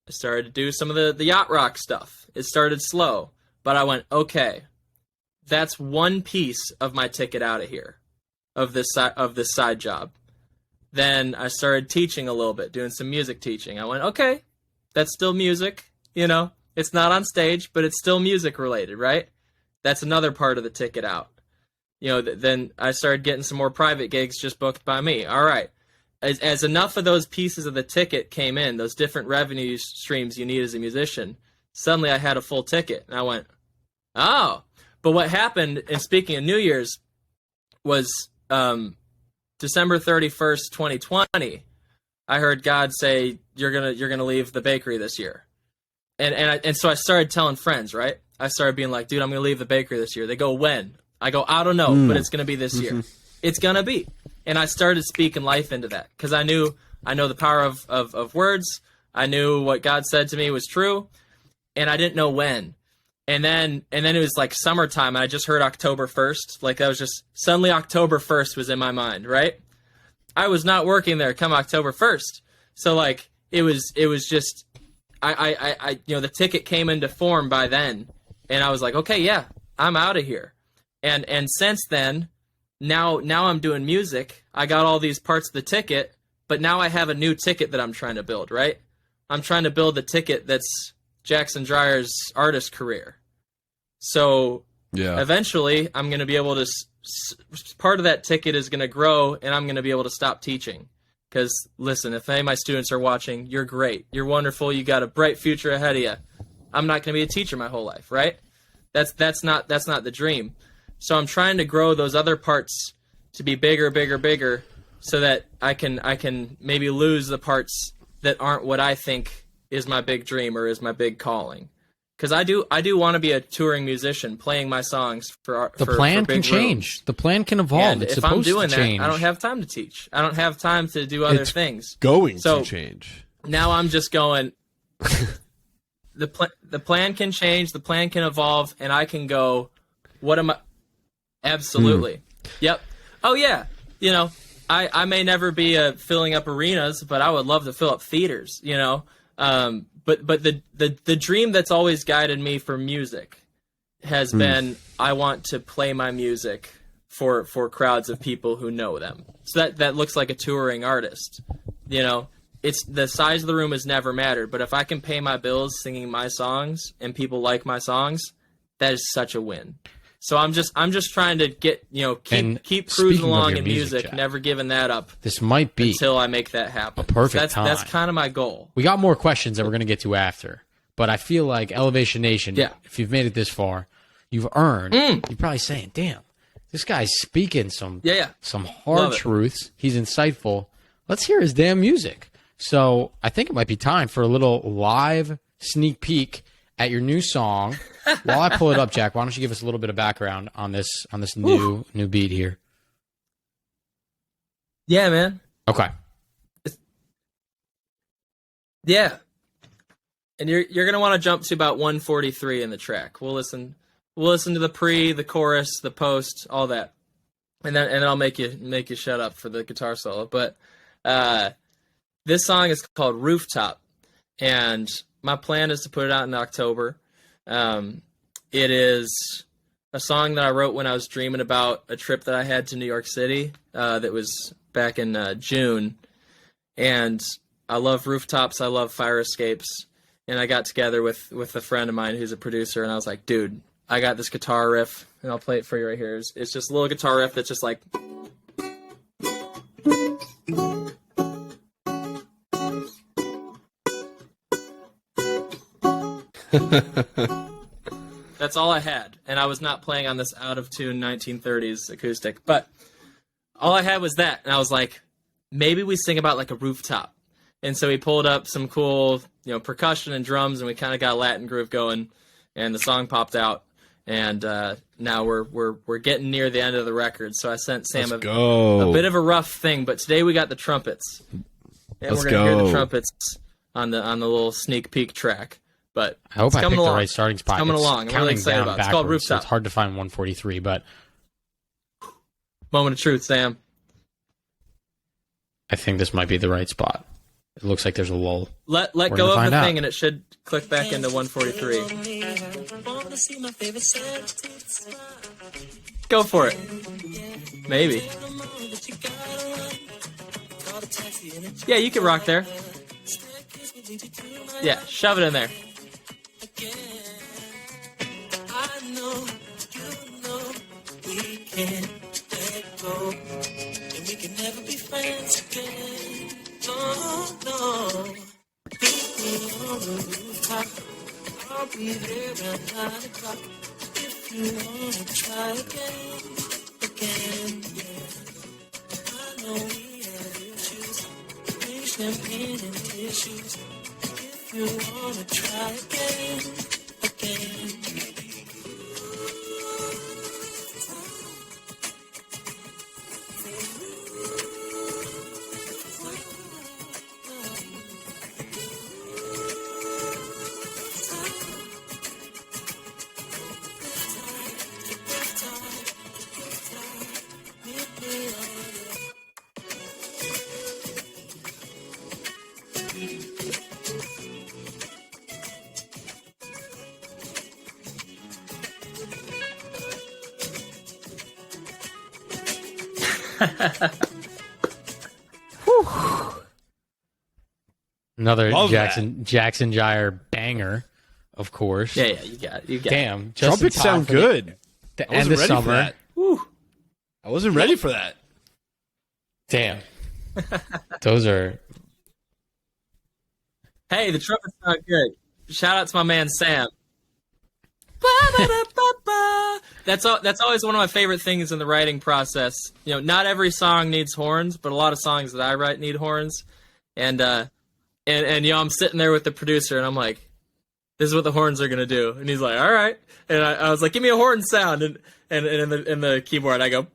to do some of the yacht rock stuff. It started slow, but I went, okay, that's one piece of my ticket out of here, of this side job. Then I started teaching a little bit, doing some music teaching. I went, okay, that's still music, It's not on stage, but it's still music related, right? That's another part of the ticket out. Then I started getting some more private gigs just booked by me. All right. As enough of those pieces of the ticket came in, those different revenue streams you need as a musician, suddenly I had a full ticket. And I went, oh. But what happened, and speaking of New Year's, was December 31st, 2020, I heard God say, you're gonna leave the bakery this year. And so I started telling friends, right? I started being like, dude, I'm gonna leave the bakery this year. They go, when? I go, I don't know, but it's gonna be this year. It's gonna be. And I started speaking life into that because I know the power of words. I knew what God said to me was true, and I didn't know when. And then it was like summertime, and I just heard October 1st. Like that was just suddenly October 1st was in my mind, right? I was not working there come October 1st, so like it was just I the ticket came into form by then, and I was like, okay, yeah, I'm out of here. And since then, now I'm doing music. I got all these parts of the ticket, but now I have a new ticket that I'm trying to build, right? I'm trying to build the ticket that's Jackson Dreyer's artist career. So eventually I'm going to be able to, part of that ticket is going to grow, and I'm going to be able to stop teaching. Because listen, if any of my students are watching, you're great. You're wonderful. You got a bright future ahead of you. I'm not going to be a teacher my whole life, right? That's not the dream. So I'm trying to grow those other parts to be bigger, so that I can maybe lose the parts that aren't what I think is my big dream or is my big calling. Because I do want to be a touring musician, playing my songs for the plan big can change. rooms. The plan can evolve. And it's if supposed I'm doing to that, change. I don't have time to teach. I don't have time to do other things. Going to change. Now I'm just going. The plan can change. The plan can evolve, and I can go. What am I? Absolutely. Yep. Oh yeah. You know, I may never be filling up arenas, but I would love to fill up theaters. You know. But the dream that's always guided me for music has been, I want to play my music for crowds of people who know them. So that looks like a touring artist. You know, it's the size of the room has never mattered, but if I can pay my bills singing my songs and people like my songs, that is such a win. So I'm just trying to get, you know, keep cruising along in music, never giving that up. This might be until I make that happen. A perfect time. That's kind of my goal. We got more questions that we're going to get to after, but I feel like Elevation Nation, if you've made it this far, you've earned. You're probably saying, "Damn, this guy's speaking some hard truths. He's insightful. Let's hear his damn music." So I think it might be time for a little live sneak peek at your new song. While I pull it up, Jack, why don't you give us a little bit of background on this new beat here? Yeah, man. Okay. Yeah. And you're gonna want to jump to about 143 in the track. We'll listen to the pre, the chorus, the post, all that, and then I'll make you shut up for the guitar solo. But this song is called Rooftop, and my plan is to put it out in October. It is a song that I wrote when I was dreaming about a trip that I had to New York City that was back in June. And I love rooftops. I love fire escapes. And I got together with a friend of mine who's a producer, and I was like, dude, I got this guitar riff, and I'll play it for you right here. It's just a little guitar riff that's just like... That's all I had, and I was not playing on this out-of-tune 1930s acoustic, but all I had was that, and I was like, maybe we sing about like a rooftop. And so we pulled up some cool, percussion and drums, and we kind of got a Latin groove going, and the song popped out, and now we're getting near the end of the record. So I sent Sam a bit of a rough thing, but today we got the trumpets, and we're gonna hear the trumpets on the little sneak peek track. But I hope I picked the right starting spot. It's coming along. I'm really excited about it. It's called Rooftop. So it's hard to find 143, but... Moment of truth, Sam. I think this might be the right spot. It looks like there's a lull. Let go of the thing, and it should click back into 143. Go for it. Maybe. Yeah, you can rock there. Yeah, shove it in there. I know, we can't let go, and we can never be friends again. No. Meet me on the rooftop. I'll be there around 9 o'clock. If you wanna try again, yeah. I know we have issues, bring champagne and tissues. If you wanna try again. Another Jackson Dreyer banger, of course. Yeah, you got it. Damn, trumpets sound good. The end of summer. I wasn't ready for that. Damn. Those are... Hey, the trumpets sound good. shout out to my man Sam. That's always one of my favorite things in the writing process. You know, not every song needs horns, but a lot of songs that I write need horns. And you know, I'm sitting there with the producer, and I'm like, "This is what the horns are gonna do." And he's like, "All right." And I was like, "Give me a horn sound." And in the keyboard, I go.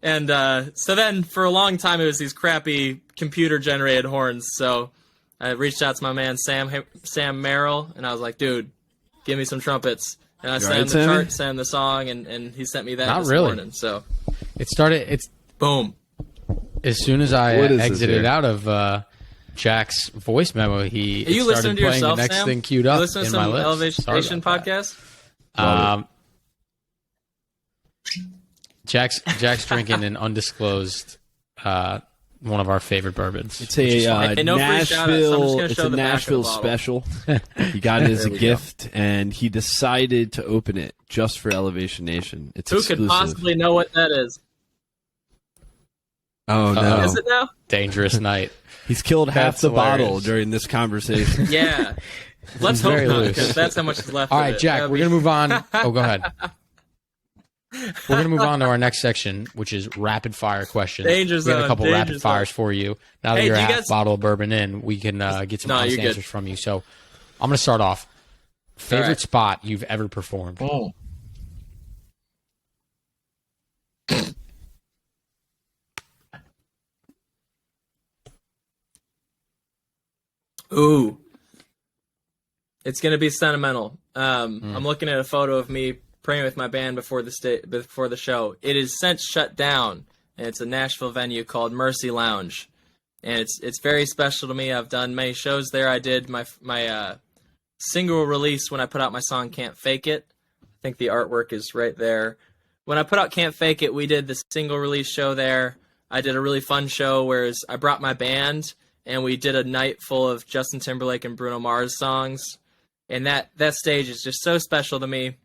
And so then for a long time it was these crappy computer generated horns. So I reached out to my man Sam Merrill, and I was like, "Dude, give me some trumpets." And I sent him the chart, sent him the song, and he sent me that this morning. So it's boom. As soon as I exited out of Jack's voice memo, he started playing the next Sam? thing queued up in my list. Elevation Nation podcast. Jack's drinking an undisclosed one of our favorite bourbons. It's a Nashville special. He got it as a gift, and he decided to open it just for Elevation Nation. It's Who exclusive. could possibly know what that is? Oh no! Is it now? Dangerous night. He's killed half the hilarious. bottle during this conversation. Yeah. Let's hope not, because that's how much is left. All right, Jack, we're going to move on. Oh, go ahead. We're going to move on to our next section, which is rapid fire questions. Danger zone. We have a couple rapid fires for you. Now that you're half bottle of bourbon in, we can get some honest answers from you. So I'm going to start off. Favorite spot you've ever performed? Oh. Ooh. It's going to be sentimental. I'm looking at a photo of me praying with my band before the show. It is since shut down, and it's a Nashville venue called Mercy Lounge. And it's very special to me. I've done many shows there. I did my single release when I put out my song Can't Fake It. I think the artwork is right there. When I put out Can't Fake It, we did the single release show there. I did a really fun show where I brought my band, and we did a night full of Justin Timberlake and Bruno Mars songs. And that stage is just so special to me.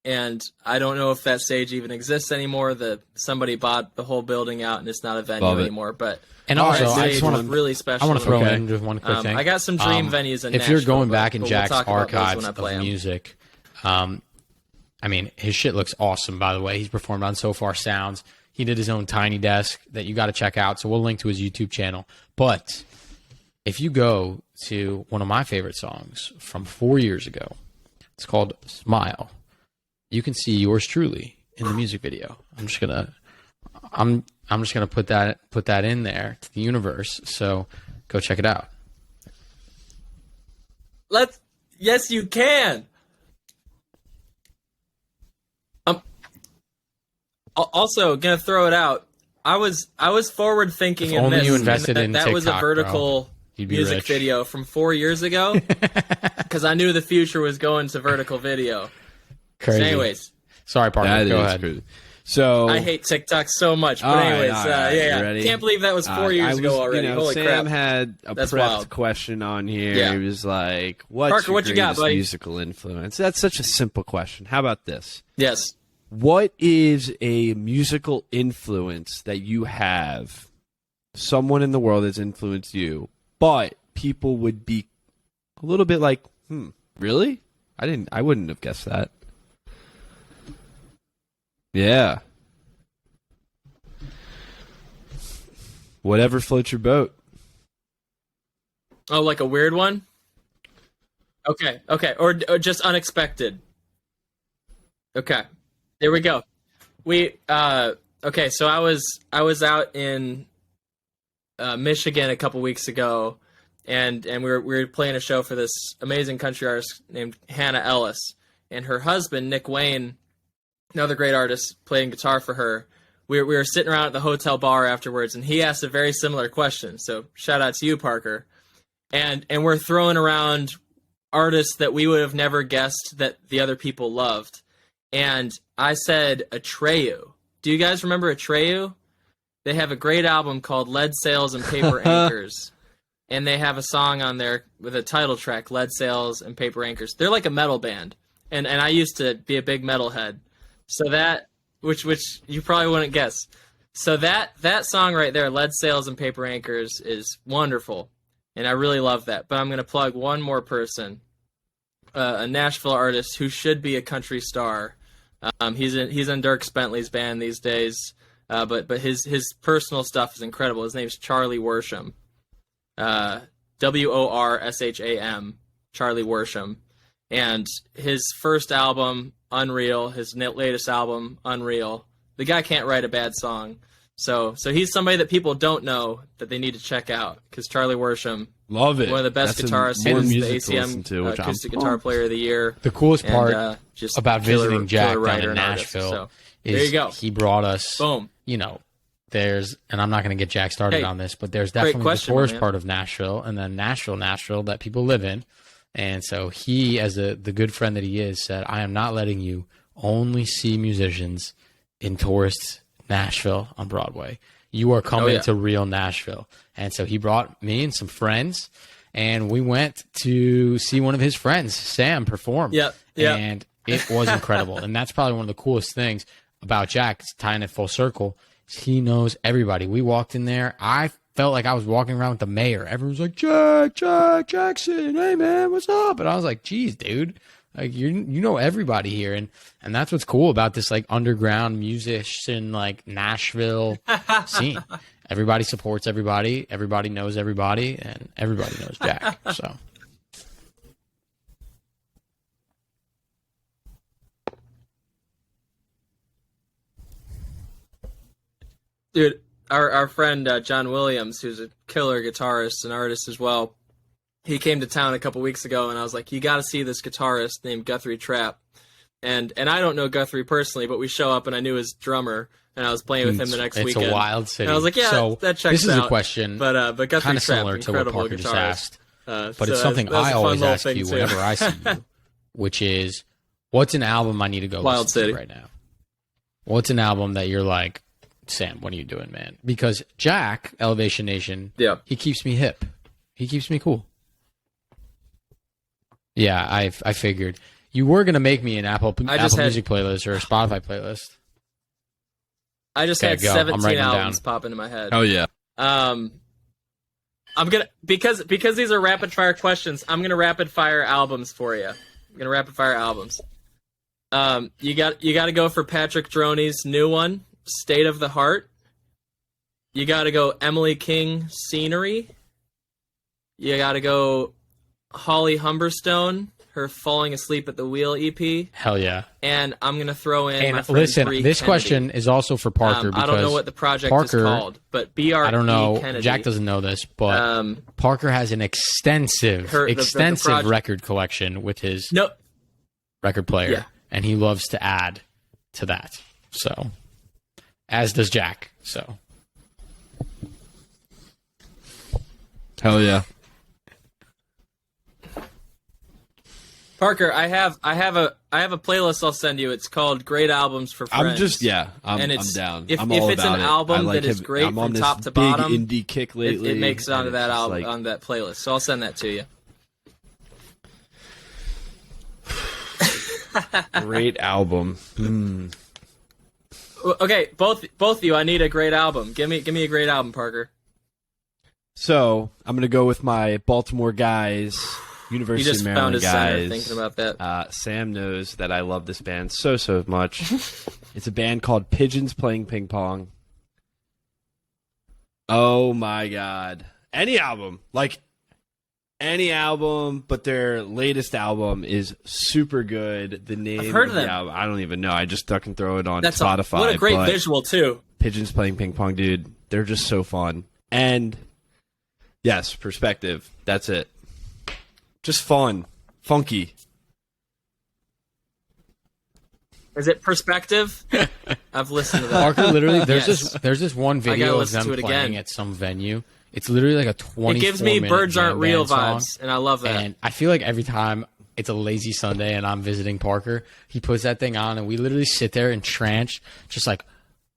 And I don't know if that stage even exists anymore. Somebody bought the whole building out, and it's not a venue anymore. But also, I just want to really special. I want to throw in just one quick thing. I got some dream venues in If Nashville, you're going back in but Jack's we'll archives of music, I mean, his shit looks awesome. By the way, he's performed on So Far Sounds. He did his own Tiny Desk that you got to check out. So we'll link to his YouTube channel. But if you go to one of my favorite songs from 4 years ago, it's called Smile. You can see yours truly in the music video. I'm just gonna put that in there to the universe. So go check it out. Yes, you can. Also, gonna throw it out. I was forward thinking in this. You invested in that TikTok, was a vertical music rich. video from 4 years ago, because I knew the future was going to vertical video. Crazy. So anyways, sorry, Parker. Go ahead. Crazy. So I hate TikTok so much. But anyways, ready? Can't believe that was 4 years ago already. Holy Sam crap! had a That's prepped wild. question on here. Yeah. He was like, "What's Parker, your what you got, greatest buddy? musical influence?" That's such a simple question. How about this? Yes. What is a musical influence that you have? Someone in the world that's influenced you, but people would be a little bit like, really? I wouldn't have guessed that. Yeah. Whatever floats your boat. Oh, like a weird one? Okay. Or just unexpected. Okay. There we go. Okay, so I was out in Michigan a couple weeks ago, and we were playing a show for this amazing country artist named Hannah Ellis, and her husband Nick Wayne, another great artist, playing guitar for her. We were sitting around at the hotel bar afterwards, and he asked a very similar question. So shout out to you, Parker. And we're throwing around artists that we would have never guessed that the other people loved. And I said Atreyu. Do you guys remember Atreyu? They have a great album called Lead Sails and Paper Anchors. And they have a song on there with a title track, Lead Sails and Paper Anchors. They're like a metal band. And I used to be a big metalhead. So that, which you probably wouldn't guess. So that song right there, Lead Sails and Paper Anchors, is wonderful. and I really love that. But I'm going to plug one more person, a Nashville artist who should be a country star. He's in Dierks Bentley's band these days, but his personal stuff is incredible. His name's Charlie Worsham, Worsham, Charlie Worsham, and his first album, Unreal, his latest album, Unreal. The guy can't write a bad song. So he's somebody that people don't know that they need to check out, because Charlie Worsham, love it, one of the best guitarists, more the music to listen ACM to, which Acoustic Guitar Player of the Year. The coolest part just about visiting Jack down writer in and artist. Nashville So, is there you go. he brought us, Boom. you know, there's, and I'm not going to get Jack started on this, but there's definitely the tourist part of Nashville, and then Nashville that people live in. And so he, as the good friend that he is, said, I am not letting you only see musicians in tourist Nashville on Broadway. You are coming to real Nashville. And so he brought me and some friends, and we went to see one of his friends, Sam, perform. Yep. And it was incredible. And that's probably one of the coolest things about Jack, tying it full circle. He knows everybody. We walked in there. I felt like I was walking around with the mayor. Everyone was like, Jackson, hey man, what's up? And I was like, geez, dude, like you know everybody here, and that's what's cool about this like underground musician like Nashville scene. Everybody supports everybody. Everybody knows everybody, and everybody knows Jack. So. Dude, our friend John Williams, who's a killer guitarist and artist as well, he came to town a couple weeks ago, and I was like, you got to see this guitarist named Guthrie Trapp. And I don't know Guthrie personally, but we show up, and I knew his drummer, and I was playing with him the next weekend. It's a wild city. And I was like, yeah, so that checks out. This is a question but Guthrie kind of Trapp, similar to what Parker just asked, but so it's something I always ask you too. whenever I see you, which is, what's an album I need to go Wild listen City to right now? What's an album that you're like, Sam, what are you doing, man? Because Jack, Elevation Nation, he keeps me hip. He keeps me cool. Yeah, I figured. You were going to make me an Apple Music playlist or a Spotify playlist. I just had 17 albums pop into my head. Oh, yeah. I'm going to, because these are rapid fire questions, I'm going to rapid fire albums for you. I'm going to rapid fire albums. You got to go for Patrick Droney's new one, State of the Heart. You got to go Emily King, Scenery. You got to go Holly Humberstone, her Falling Asleep at the Wheel EP. Hell yeah. And I'm going to throw in my friend listen, Bree this Kennedy. Question is also for Parker. Because I don't know what the project Parker, is called, but B.R.E. I don't know. Kennedy. Jack doesn't know this, but Parker has an extensive record collection with his record player, and he loves to add to that. So, as does Jack. So, hell yeah. Parker, I have a playlist I'll send you. It's called Great Albums for Friends. I'm down. If I'm all it's about an album that is great I'm on from this top to big bottom, indie kick lately. It makes it onto that album, on that playlist. So I'll send that to you. Great album. Okay, both of you, I need a great album. Give me a great album, Parker. So I'm gonna go with my Baltimore guys. University he just of Maryland found his guys. center thinking about that. Sam knows that I love this band so much. It's a band called Pigeons Playing Ping Pong. Oh my god. Any album, but their latest album is super good. The name I've heard of the them. album, I don't even know. I just stuck and throw it on Spotify. What a great visual too. Pigeons Playing Ping Pong, dude. They're just so fun. And yes, perspective. That's it. Just fun. Funky. Is it Perspective? I've listened to that. Parker, literally, there's this one video of them playing again. at some venue. It's literally like a 24-minute It gives me Birds Aren't Real song, vibes, and I love that. And I feel like every time it's a lazy Sunday and I'm visiting Parker, he puts that thing on, and we literally sit there entranced, just like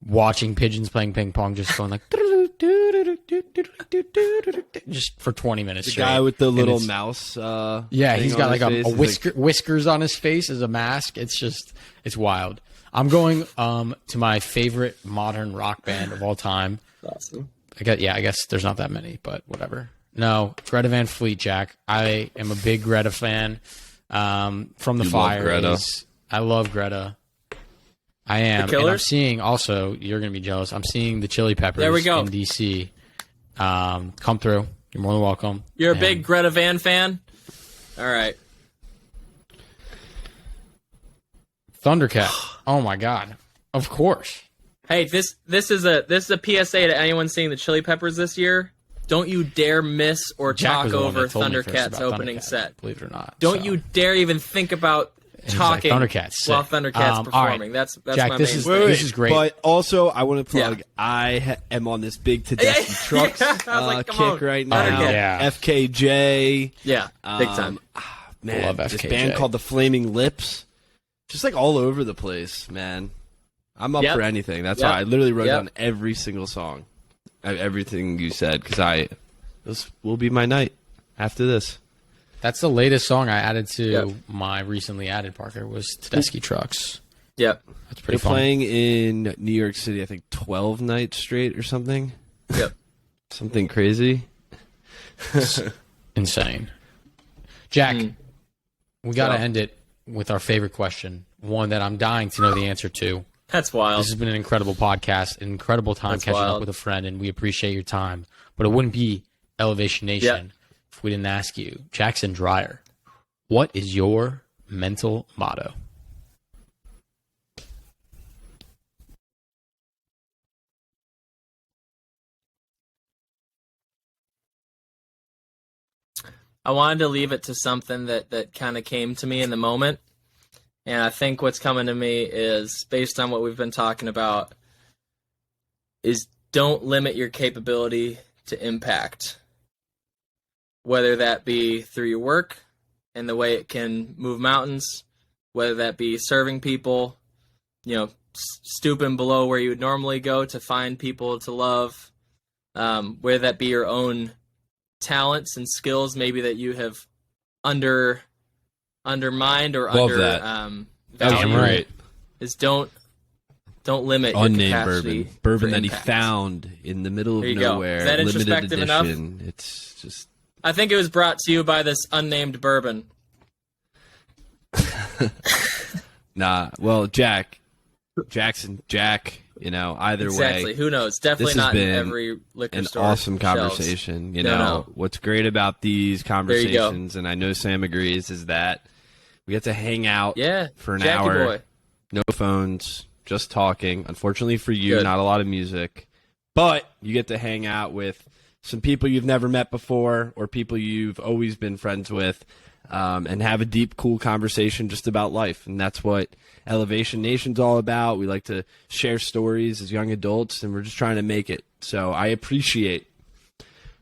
watching pigeons playing ping pong, just going like just for 20 minutes. The straight. guy with the little mouse. Yeah, he's got like a face. whiskers on his face as a mask. It's wild. I'm going to my favorite modern rock band of all time. Awesome. I guess there's not that many, but whatever. No, Greta Van Fleet, Jack. I am a big Greta fan. From the You Fire. love Greta. I love Greta. I am. And I'm seeing also, you're going to be jealous, I'm seeing the Chili Peppers There we go. in D.C. Come through. You're more than welcome. You're a big Greta Van fan? All right. Thundercat. Oh, my God. Of course. Hey, this is a PSA to anyone seeing the Chili Peppers this year. Don't you dare miss or Jack talk was the one over that told me first Thundercat's about opening Thundercat, set. Believe it or not. Don't so. you dare even think about He's like, talking Thundercat's while sick. Thundercat's All performing. right. That's Jack, my this main is- thing. This is great. But also, I want to plug. Yeah. I am on this big Tedeschi Trucks I was like, come kick on, right now. Thundercat. Yeah. FKJ. Yeah, big time. Man, Love this FKJ. band called the Flaming Lips. Just like all over the place, man. I'm up Yep. for anything. That's Yep. why I literally wrote Yep. down every single song, everything you said, because this will be my night after this. That's the latest song I added to Yep. my recently added, Parker, was Tedeschi Trucks. Yep. That's pretty They're fun. playing in New York City, I think 12 nights straight or something. Yep. Something crazy. Insane. Jack, we got to Well. end it with our favorite question, one that I'm dying to know the answer to. That's wild. This has been an incredible podcast, an incredible time That's catching up wild. with a friend, and we appreciate your time. But it wouldn't be Elevation Nation if we didn't ask you, Jackson Dreyer, what is your mental motto? I wanted to leave it to something that kind of came to me in the moment. And I think what's coming to me is, based on what we've been talking about, is don't limit your capability to impact. Whether that be through your work and the way it can move mountains, whether that be serving people, stooping below where you would normally go to find people to love, whether that be your own talents and skills maybe that you have undermined or Love under that. That was valued, great. is don't limit your Unnamed capacity bourbon. for Bourbon that he impact. found in the middle of There you go. nowhere. Is that limited introspective enough? edition. It's just I think it was brought to you by this unnamed bourbon. nah. Well, Jack, either Exactly. way, Who knows? Definitely this has not in been every liquor an store. awesome shelves. conversation. No. What's great about these you go. conversations, and I know Sam agrees, is that we get to hang out Yeah. for an Jackie hour. boy. No phones, just talking. Unfortunately for you, Good. not a lot of music, but you get to hang out with some people you've never met before or people you've always been friends with, and have a deep, cool conversation just about life. And that's what Elevation Nation's all about. We like to share stories as young adults, and we're just trying to make it. So I appreciate,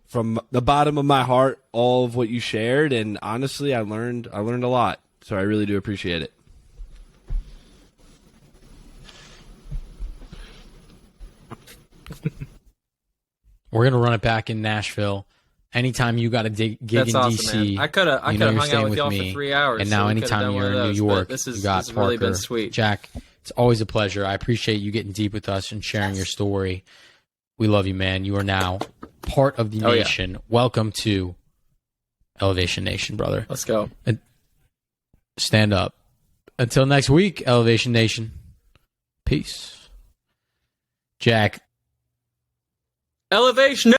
from the bottom of my heart, all of what you shared. And honestly, I learned a lot. So I really do appreciate it. We're going to run it back in Nashville. Anytime you got a gig That's in awesome, DC, man. I could have you know hung you're out staying with y'all me. for 3 hours. And so now we could've anytime done one you're of in New those, York, but this you is got this has Parker. really been sweet. Jack, it's always a pleasure. I appreciate you getting deep with us and sharing your story. We love you, man. You are now part of the Oh, yeah. nation. Welcome to Elevation Nation, brother. Let's go. Stand up. Until next week, Elevation Nation. Peace. Jack. Elevation.